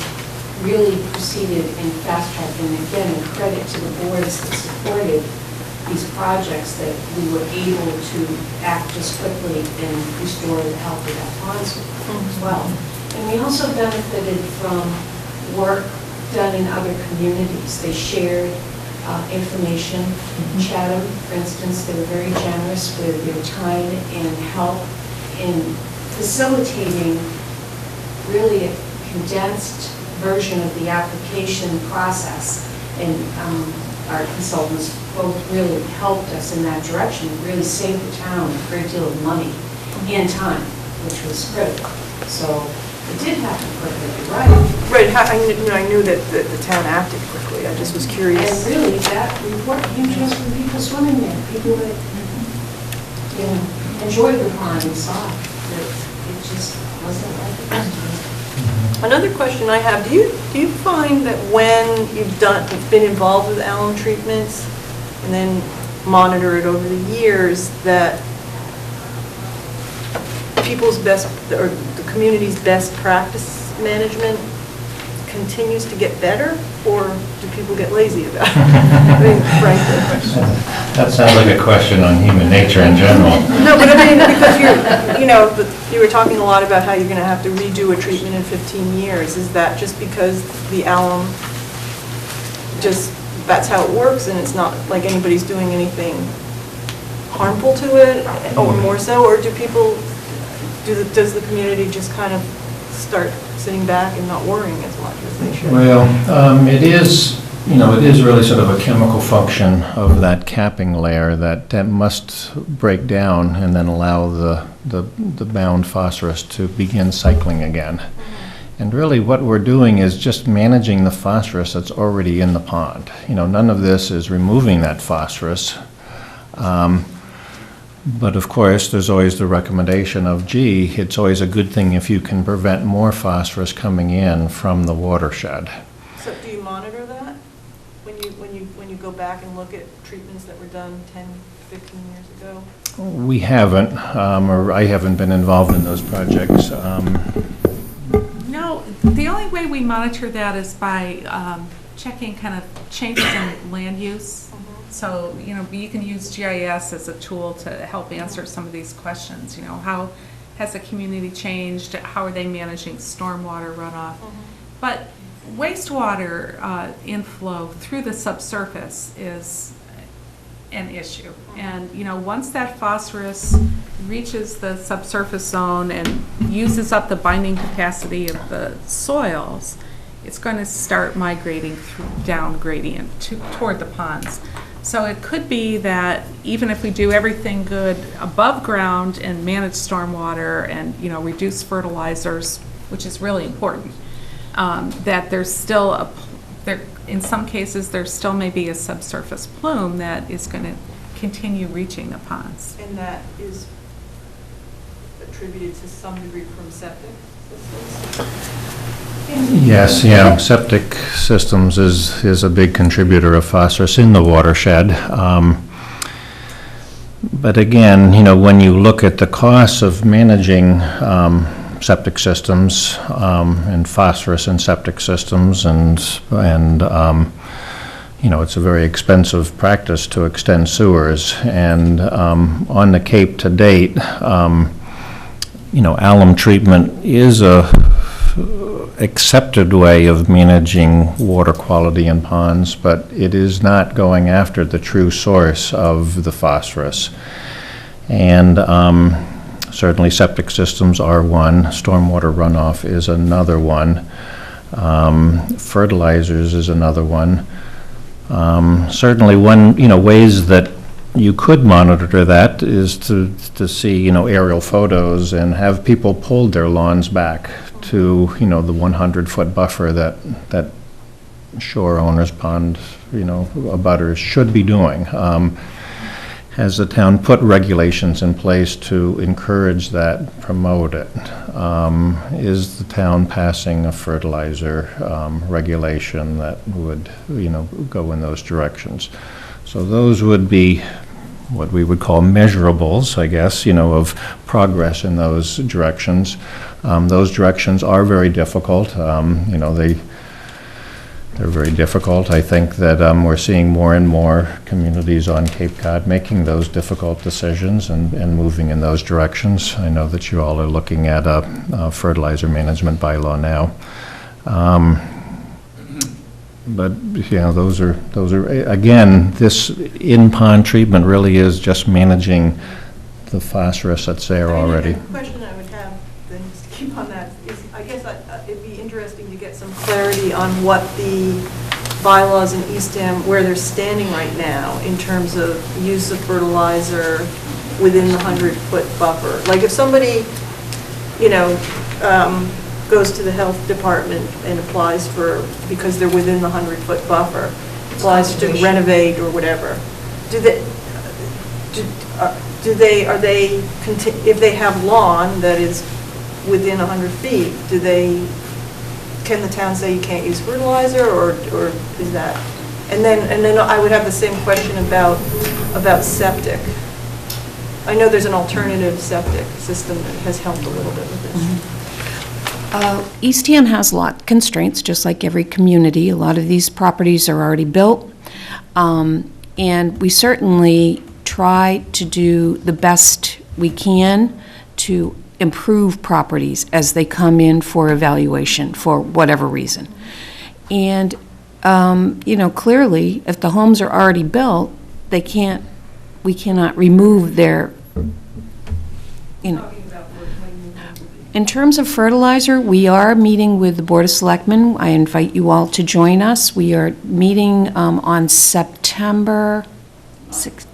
really proceeded in fast-track. And again, a credit to the boards that supported these projects, that we were able to act just quickly and restore the health of that pond as well. And we also benefited from work done in other communities. They shared information. Chatham, for instance, they were very generous with their time and help in facilitating really a condensed version of the application process. And our consultants both really helped us in that direction, really saved the town a great deal of money and time, which was critical. So it did happen quickly, you're right. Right, I knew that the town acted quickly, I just was curious. And really, that report came just from people swimming there, people that, enjoyed the pond and saw that it just wasn't like it used to be. Another question I have, do you find that when you've been involved with alum treatments and then monitor it over the years, that people's best, or the community's best practice management continues to get better, or do people get lazy about it? I mean, frankly. That sounds like a question on human nature in general. No, but I mean, because you were talking a lot about how you're going to have to redo a treatment in 15 years. Is that just because the alum, that's how it works, and it's not like anybody's doing anything harmful to it, or more so, or does the community just kind of start sitting back and not worrying as much as they should? Well, it is really sort of a chemical function of that capping layer that must break down and then allow the bound phosphorus to begin cycling again. And really what we're doing is just managing the phosphorus that's already in the pond. None of this is removing that phosphorus. But of course, there's always the recommendation of, gee, it's always a good thing if you can prevent more phosphorus coming in from the watershed. So do you monitor that when you go back and look at treatments that were done 10, 15 years ago? We haven't, or I haven't been involved in those projects. No, the only way we monitor that is by checking kind of changes in land use. So, you can use GIS as a tool to help answer some of these questions. How has the community changed? How are they managing stormwater runoff? But wastewater inflow through the subsurface is an issue. And, once that phosphorus reaches the subsurface zone and uses up the binding capacity of the soils, it's going to start migrating down gradient toward the ponds. So it could be that even if we do everything good above ground and manage stormwater and, reduce fertilizers, which is really important, that there's still in some cases, there still may be a subsurface plume that is going to continue reaching the ponds. And that is attributed to some degree from septic systems? Yes, septic systems is a big contributor of phosphorus in the watershed. But again, when you look at the costs of managing septic systems and phosphorus in septic systems, and it's a very expensive practice to extend sewers. And on the Cape to date, alum treatment is a accepted way of managing water quality in ponds, but it is not going after the true source of the phosphorus. And certainly septic systems are one, stormwater runoff is another one, fertilizers is another one. Certainly ways that you could monitor that is to see, aerial photos and have people pull their lawns back to, the 100-foot buffer that shore owners, pond, abutters should be doing. Has the town put regulations in place to encourage that, promote it? Is the town passing a fertilizer regulation that would, go in those directions? So those would be what we would call measurables, I guess, of progress in those directions. Those directions are very difficult. They're very difficult. I think that we're seeing more and more communities on Cape Cod making those difficult decisions and moving in those directions. I know that you all are looking at a fertilizer management bylaw now. But, those are, again, this in-pond treatment really is just managing the phosphorus that's there already. The question I would have, then, just to keep on that, is, I guess it'd be interesting to get some clarity on what the bylaws in Eastham, where they're standing right now in terms of use of fertilizer within the 100-foot buffer. Like if somebody, goes to the health department and applies for, because they're within the 100-foot buffer, applies to renovate or whatever, if they have lawn that is within 100 feet, can the town say you can't use fertilizer, or is that? And then I would have the same question about septic. I know there's an alternative septic system that has helped a little bit with this. Eastham has lot constraints, just like every community. A lot of these properties are already built, and we certainly try to do the best we can to improve properties as they come in for evaluation for whatever reason. And, clearly, if the homes are already built, we cannot remove their, In terms of fertilizer, we are meeting with the Board of Selectmen. I invite you all to join us. We are meeting on September 16th.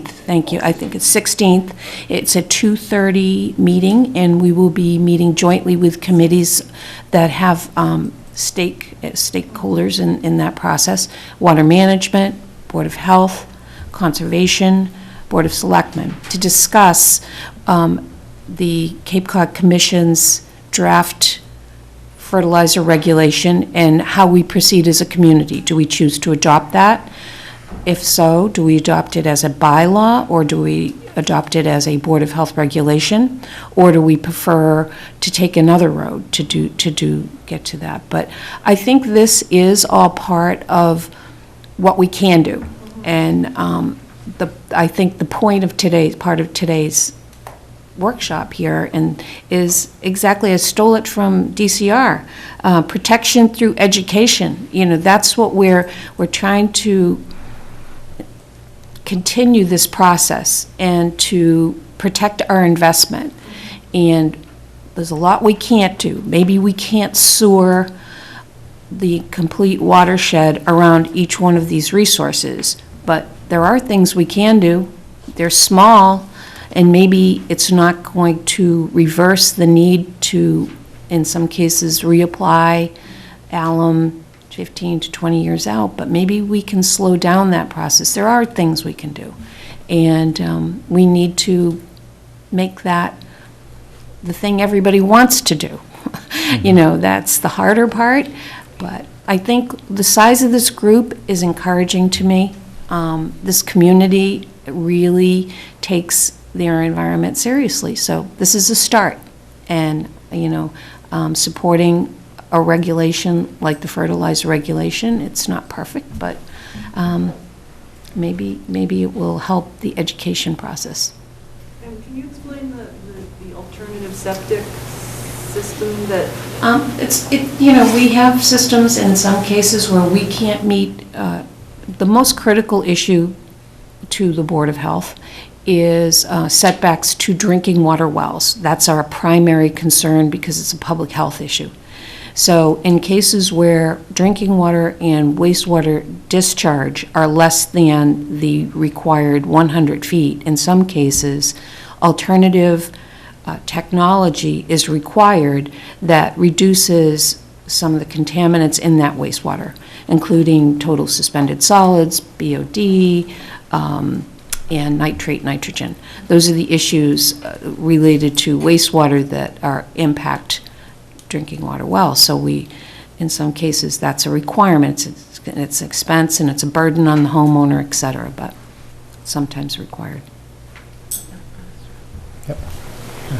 Thank you. I think it's 16th. It's a 2:30 meeting, and we will be meeting jointly with committees that have stakeholders in that process: Water Management, Board of Health, Conservation, Board of Selectmen, to discuss the Cape Cod Commission's draft fertilizer regulation and how we proceed as a community. Do we choose to adopt that? If so, do we adopt it as a bylaw, or do we adopt it as a Board of Health regulation? Or do we prefer to take another road to get to that? But I think this is all part of what we can do. And I think the point of today's workshop here is exactly, I stole it from DCR, protection through education. That's what we're trying to continue this process and to protect our investment. And there's a lot we can't do. Maybe we can't sewer the complete watershed around each one of these resources, but there are things we can do. They're small, and maybe it's not going to reverse the need to, in some cases, reapply alum 15 to 20 years out, but maybe we can slow down that process. There are things we can do, and we need to make that the thing everybody wants to do. That's the harder part, but I think the size of this group is encouraging to me. This community really takes their environment seriously, so this is a start, and supporting a regulation like the fertilizer regulation, it's not perfect, but maybe it will help the education process. And can you explain the alternative septic system that? We have systems in some cases where we can't meet, the most critical issue to the Board of Health is setbacks to drinking water wells. That's our primary concern because it's a public health issue. So in cases where drinking water and wastewater discharge are less than the required 100 feet, in some cases, alternative technology is required that reduces some of the contaminants in that wastewater, including total suspended solids, BOD, and nitrate nitrogen. Those are the issues related to wastewater that impact drinking water well. So in some cases, that's a requirement. It's it's expense and it's a burden on the homeowner, et cetera, but sometimes required.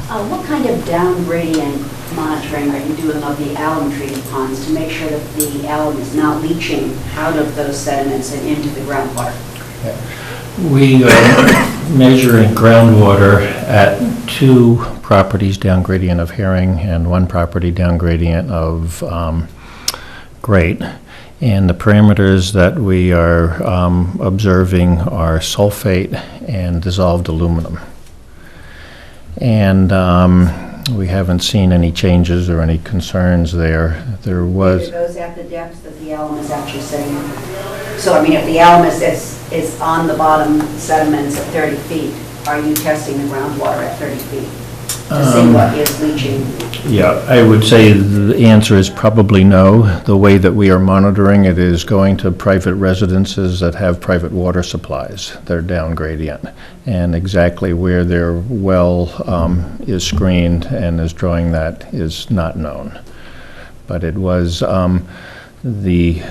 What kind of down gradient monitoring are you doing of the alum treated ponds to make sure that the alum is not leaching out of those sediments and into the groundwater? We measure in groundwater at 2 properties down gradient of Herring and 1 property down gradient of Great. And the parameters that we are observing are sulfate and dissolved aluminum. And we haven't seen any changes or any concerns there. There was... Are those at the depths that the alum is actually sitting in? So, I mean, if the alum is on the bottom sediments at 30 feet, are you testing the groundwater at 30 feet to see what is leaching? Yeah, I would say the answer is probably no. The way that we are monitoring it is going to private residences that have private water supplies. They're down gradient. And exactly where their well is screened and is drawing that is not known. But it was the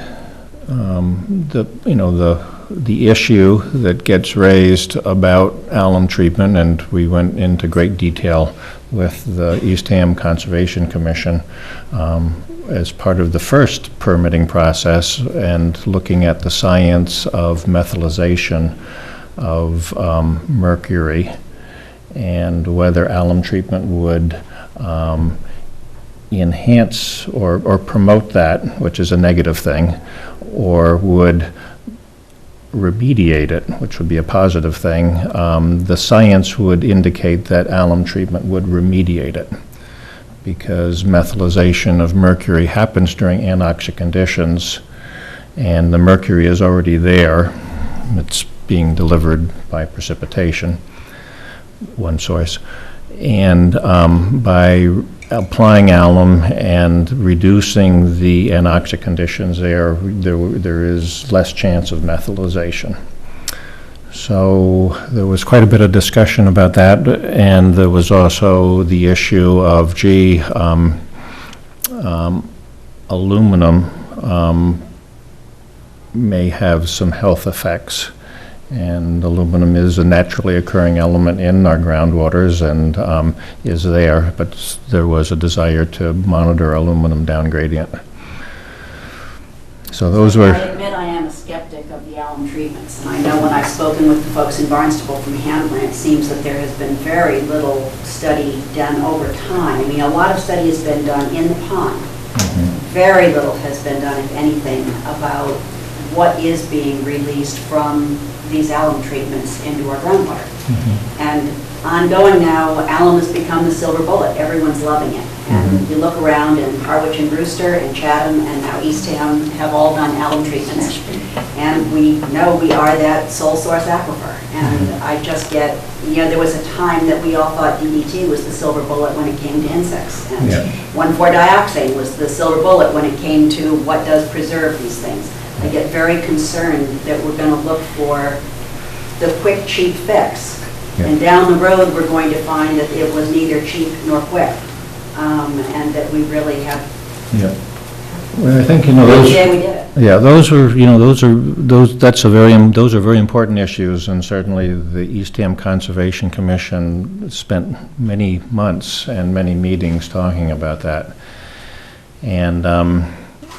issue that gets raised about alum treatment, and we went into great detail with the Eastham Conservation Commission as part of the first permitting process and looking at the science of methylization of mercury and whether alum treatment would enhance or promote that, which is a negative thing, or would remediate it, which would be a positive thing. The science would indicate that alum treatment would remediate it because methylization of mercury happens during anoxic conditions, and the mercury is already there. It's being delivered by precipitation, one source. And by applying alum and reducing the anoxic conditions there is less chance of methylization. So there was quite a bit of discussion about that, and there was also the issue of, aluminum may have some health effects. And aluminum is a naturally occurring element in our groundwaters and is there, but there was a desire to monitor aluminum down gradient. So those were... I admit I am a skeptic of the alum treatments, and I know when I've spoken with the folks in Barnstable from Hamlin, it seems that there has been very little study done over time. I mean, a lot of study has been done in the pond. Very little has been done, if anything, about what is being released from these alum treatments into our groundwater. And ongoing now, alum has become the silver bullet. Everyone's loving it. And you look around, and Harwich and Brewster and Chatham and now Eastham have all done alum treatments. And we know we are that sole source aquifer. And I just get, there was a time that we all thought DDT was the silver bullet when it came to insects. And 1,4-dioxane was the silver bullet when it came to what does preserve these things. I get very concerned that we're going to look for the quick, cheap fix. And down the road, we're going to find that it was neither cheap nor quick. And that we really have... Well, I think, those... Yeah, we did it. Yeah, those are very important issues, and certainly the Eastham Conservation Commission spent many months and many meetings talking about that. And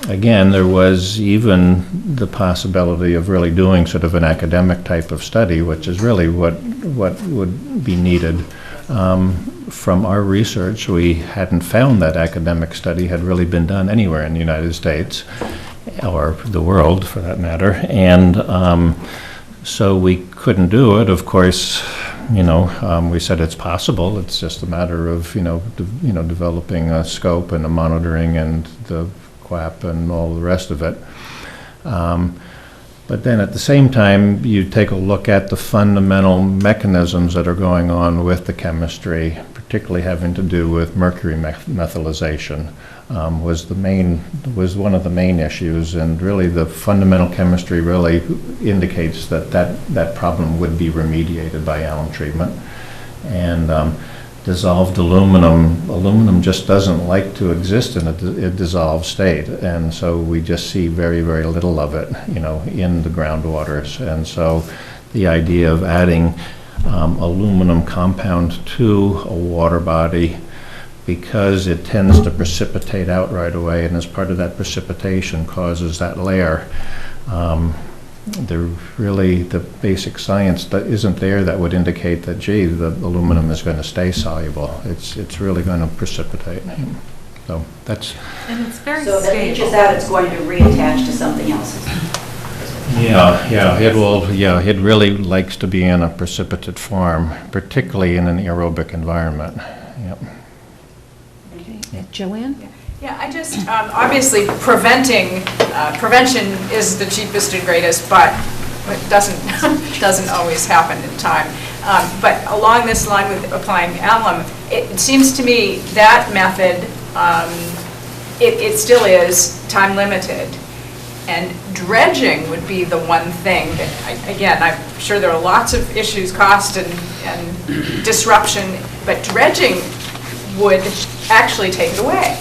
again, there was even the possibility of really doing sort of an academic type of study, which is really what would be needed. From our research, we hadn't found that academic study had really been done anywhere in the United States, or the world for that matter, and so we couldn't do it. Of course, we said it's possible. It's just a matter of developing a scope and a monitoring and the QAP and all the rest of it. But then at the same time, you take a look at the fundamental mechanisms that are going on with the chemistry, particularly having to do with mercury methylization, was one of the main issues, and really the fundamental chemistry really indicates that problem would be remediated by alum treatment. And dissolved aluminum just doesn't like to exist in a dissolved state. And so we just see very, very little of it, in the groundwaters. And so the idea of adding aluminum compound to a water body, because it tends to precipitate out right away, and as part of that precipitation causes that layer, the basic science that isn't there that would indicate that, gee, the aluminum is going to stay soluble. It's really going to precipitate. So that's... And it's very So that stable. leaches out, it's going to reattach to something else. It really likes to be in a precipitate form, particularly in an aerobic environment. Yep. Joanne? Yeah, I just, obviously, prevention is the cheapest and greatest, but it doesn't always happen in time. But along this line with applying alum, it seems to me that method, it still is time limited. And dredging would be the one thing that, again, I'm sure there are lots of issues, cost and disruption, but dredging would actually take it away.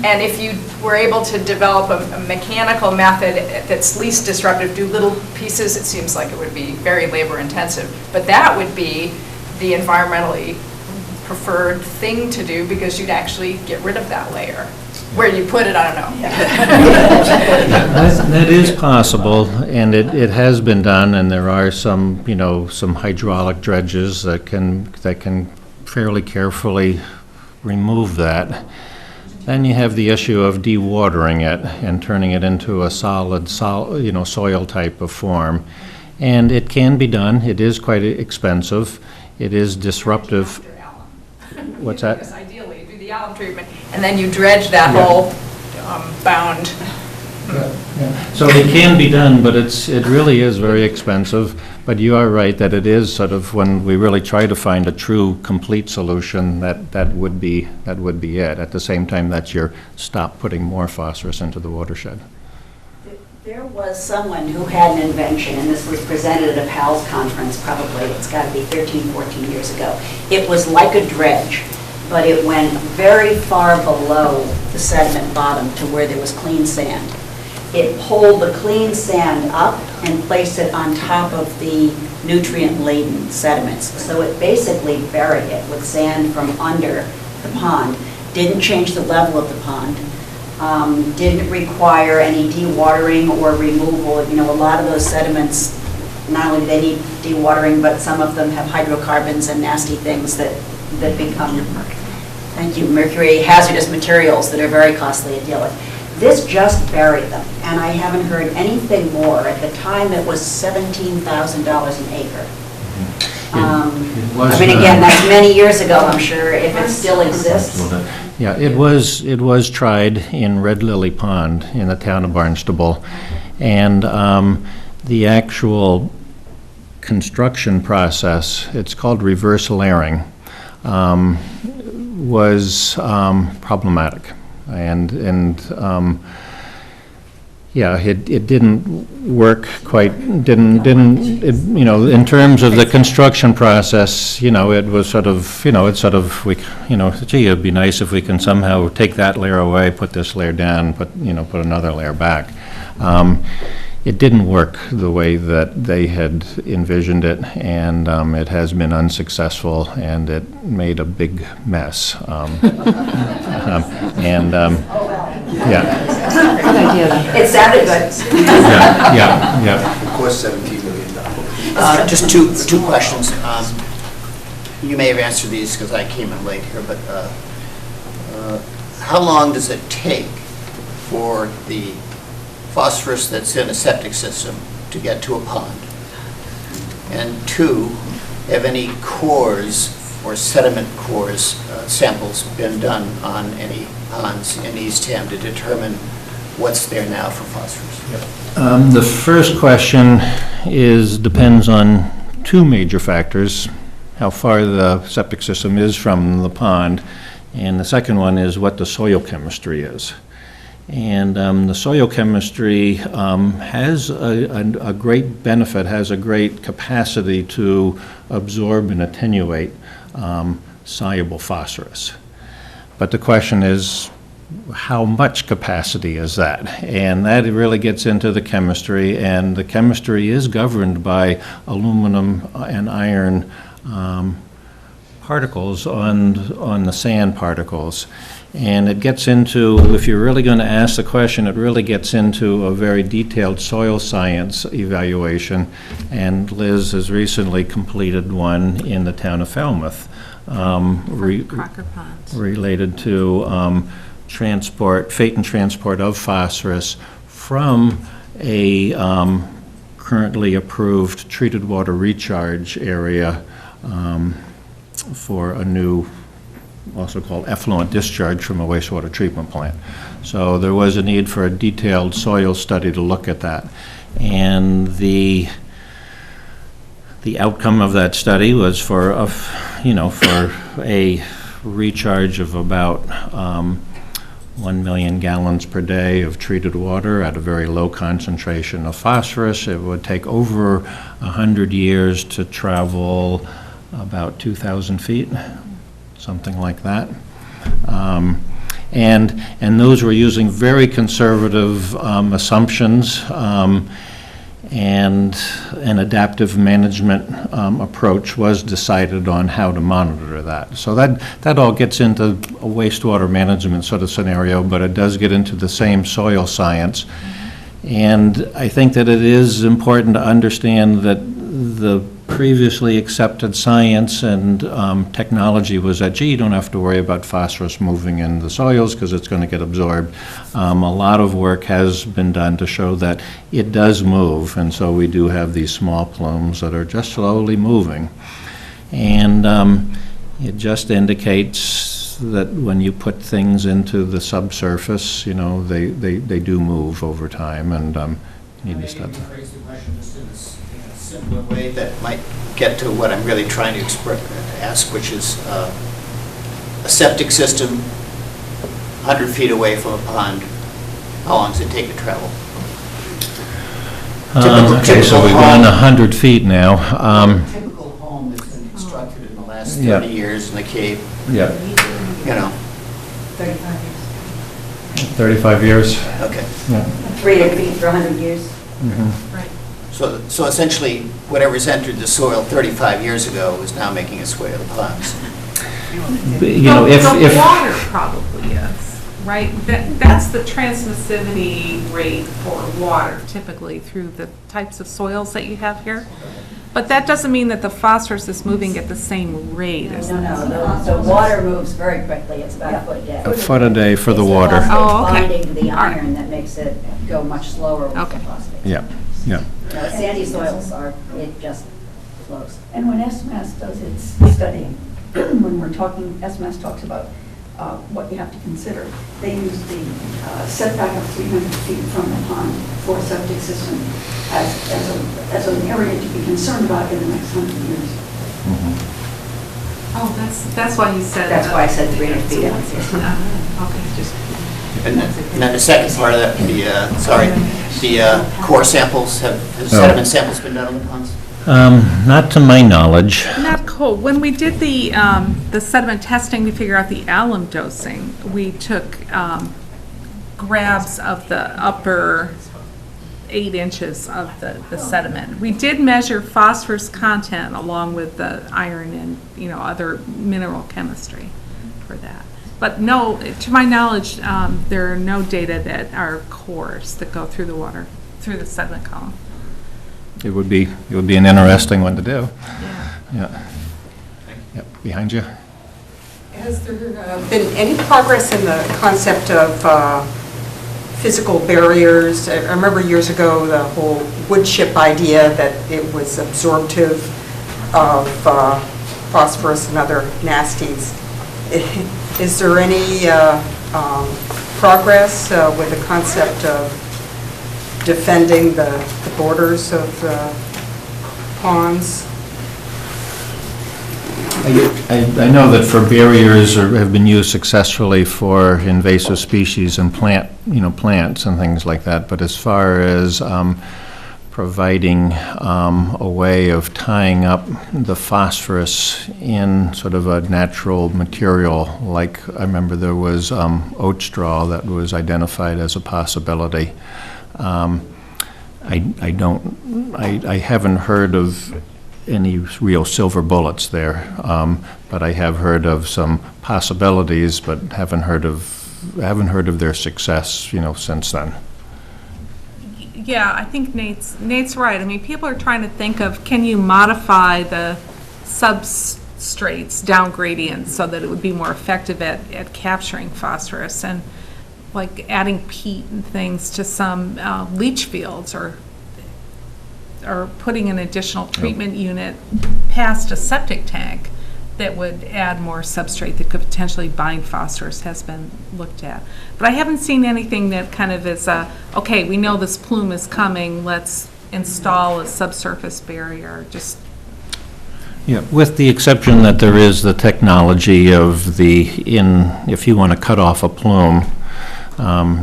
And if you were able to develop a mechanical method that's least disruptive, do little pieces, it seems like it would be very labor intensive. But that would be the environmentally preferred thing to do, because you'd actually get rid of that layer. Where you put it, I don't know. That is possible, and it has been done, and there are some, some hydraulic dredges that can fairly carefully remove that. Then you have the issue of dewatering it and turning it into a solid, soil type of form. And it can be done. It is quite expensive. It is disruptive. What's that? Because ideally, you do the alum treatment, and then you dredge that whole bound. So it can be done, but it really is very expensive. But you are right that it is sort of, when we really try to find a true complete solution, that would be it. At the same time, that's your stop putting more phosphorus into the watershed. There was someone who had an invention, and this was presented at a PALS conference, probably, it's got to be 13, 14 years ago. It was like a dredge, but it went very far below the sediment bottom to where there was clean sand. It pulled the clean sand up and placed it on top of the nutrient-laden sediments. So it basically buried it with sand from under the pond, didn't change the level of the pond, didn't require any dewatering or removal. A lot of those sediments, not only do they need dewatering, but some of them have hydrocarbons and nasty things that become, thank you, mercury hazardous materials that are very costly to deal with. This just buried them, and I haven't heard anything more. At the time, it was $17,000 an acre. Again, that's many years ago, I'm sure, if it still exists. Yeah, it was tried in Red Lily Pond in the town of Barnstable, and the actual construction process, it's called reverse layering, was problematic. And it didn't work quite, in terms of the construction process, it was sort of, gee, it'd be nice if we can somehow take that layer away, put this layer down, put another layer back. It didn't work the way that they had envisioned it, and it has been unsuccessful, and it made a big mess. It sounded good. Yeah. Of course, $17 million. Just two questions. You may have answered these because I came in late here, but how long does it take for the phosphorus that's in a septic system to get to a pond? And two, have any cores or sediment cores samples been done on any ponds in Eastham to determine what's there now for phosphorus? The first question depends on two major factors: how far the septic system is from the pond, and the second one is what the soil chemistry is. And the soil chemistry has a great benefit, has a great capacity to absorb and attenuate soluble phosphorus. But the question is, how much capacity is that? And that really gets into the chemistry, and the chemistry is governed by aluminum and iron particles on the sand particles. And it gets into, if you're really going to ask the question, it really gets into a very detailed soil science evaluation, and Liz has recently completed one in the town of Falmouth. Crocker Ponds. Related to fate and transport of phosphorus from a currently approved treated water recharge area for a new, also called effluent discharge from a wastewater treatment plant. So there was a need for a detailed soil study to look at that. And the outcome of that study was for a recharge of about 1 million gallons per day of treated water at a very low concentration of phosphorus. It would take over 100 years to travel about 2,000 feet, something like that. And those were using very conservative assumptions, and an adaptive management approach was decided on how to monitor that. So that all gets into a wastewater management sort of scenario, but it does get into the same soil science. And I think that it is important to understand that the previously accepted science and technology was that, gee, you don't have to worry about phosphorus moving in the soils because it's going to get absorbed. A lot of work has been done to show that it does move, and so we do have these small plumes that are just slowly moving. And it just indicates that when you put things into the subsurface, they do move over time, and need to study. Phrase the question just in a simpler way that might get to what I'm really trying to ask, which is a septic system 100 feet away from a pond, how long does it take to travel? Okay, so we've gone 100 feet now. Typical home that's been constructed in the last Yeah. 30 years in the Cape, Yeah, 35 years. 35 years. okay. 300 feet for 100 years. So essentially, whatever's entered the soil 35 years ago is now making its way to the ponds. You know, if The water probably is, right? That's the transmissivity rate for water typically through the types of soils that you have here. But that doesn't mean that the phosphorus is moving at the same rate as No, the water moves very quickly, it's about a foot a day. a foot a day for the water. It's the Oh, phosphate okay. binding to the All right. iron that makes it go much slower with the Okay. phosphate. Yeah, yeah. Sandy soils it just flows. And when SMAS does its studying, when we're talking, SMAS talks about what you have to consider. They use the setback of 300 feet from the pond for a septic system as an area to be concerned about in the next 100 years. Oh, that's why you said. That's why I said 300 feet. Okay, just. And then the second part of that, the core samples, have sediment samples been done on the ponds? Not to my knowledge. Not cold. When we did the sediment testing to figure out the alum dosing, we took grabs of the upper 8 inches of the sediment. We did measure phosphorus content along with the iron and, other mineral chemistry for that. But no, to my knowledge, there are no data that are cores that go through the water, through the sediment column. It would be an interesting one to do. Yeah. Yeah. Yep, behind you. Has there been any progress in the concept of physical barriers? I remember years ago the whole wood chip idea that it was absorptive of phosphorus and other nasties. Is there any progress with the concept of defending the borders of the ponds? I know that for barriers have been used successfully for invasive species and plants and things like that, but as far as providing a way of tying up the phosphorus in sort of a natural material, like I remember there was oat straw that was identified as a possibility. I haven't heard of any real silver bullets there, but I have heard of some possibilities, but haven't heard of their success, since then. Yeah, I think Nate's right. I mean, people are trying to think of, can you modify the substrates down gradients so that it would be more effective at capturing phosphorus, and like adding peat and things to some leach fields, or putting an additional treatment unit past a septic tank that would add more substrate that could potentially bind phosphorus has been looked at. But I haven't seen anything that kind of is, okay, we know this plume is coming, let's install a subsurface barrier, just. Yeah, with the exception that there is the technology of if you want to cut off a plume,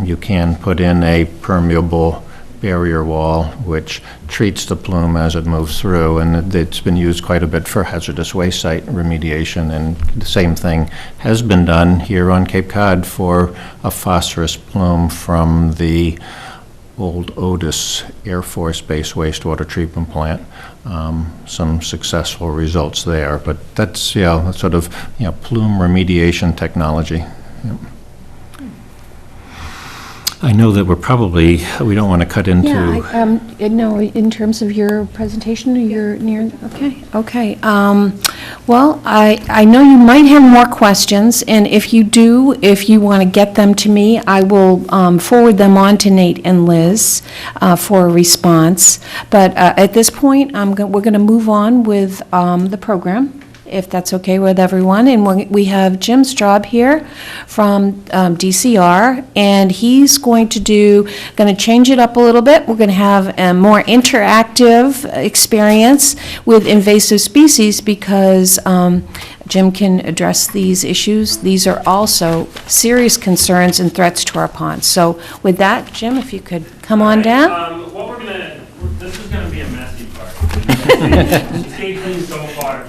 you can put in a permeable barrier wall which treats the plume as it moves through, and it's been used quite a bit for hazardous waste site remediation, and the same thing has been done here on Cape Cod for a phosphorus plume from the old Otis Air Force Base wastewater treatment plant. Some successful results there, but that's sort of plume remediation technology. Yep. I know that we don't want to cut into. Yeah, no, in terms of your presentation, you're near, okay. Well, I know you might have more questions, and if you do, if you want to get them to me, I will forward them on to Nate and Liz for a response. But at this point, we're going to move on with the program, if that's okay with everyone. And we have Jim Straub here from DCR, and he's going to change it up a little bit. We're going to have a more interactive experience with invasive species, because Jim can address these issues. These are also serious concerns and threats to our ponds. So with that, Jim, if you could come on down. This is going to be a messy part. Stay tuned so far.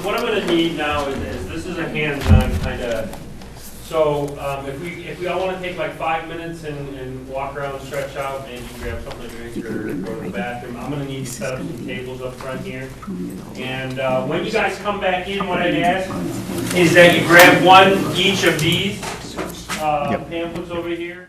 What I'm going to need now is this is a hands-on kind of. So if we all want to take like 5 minutes and walk around, stretch out, maybe grab something to drink or go to the bathroom. I'm going to need to set up some tables up front here. And when you guys come back in, what I'd ask is that you grab one each of these pamphlets over here.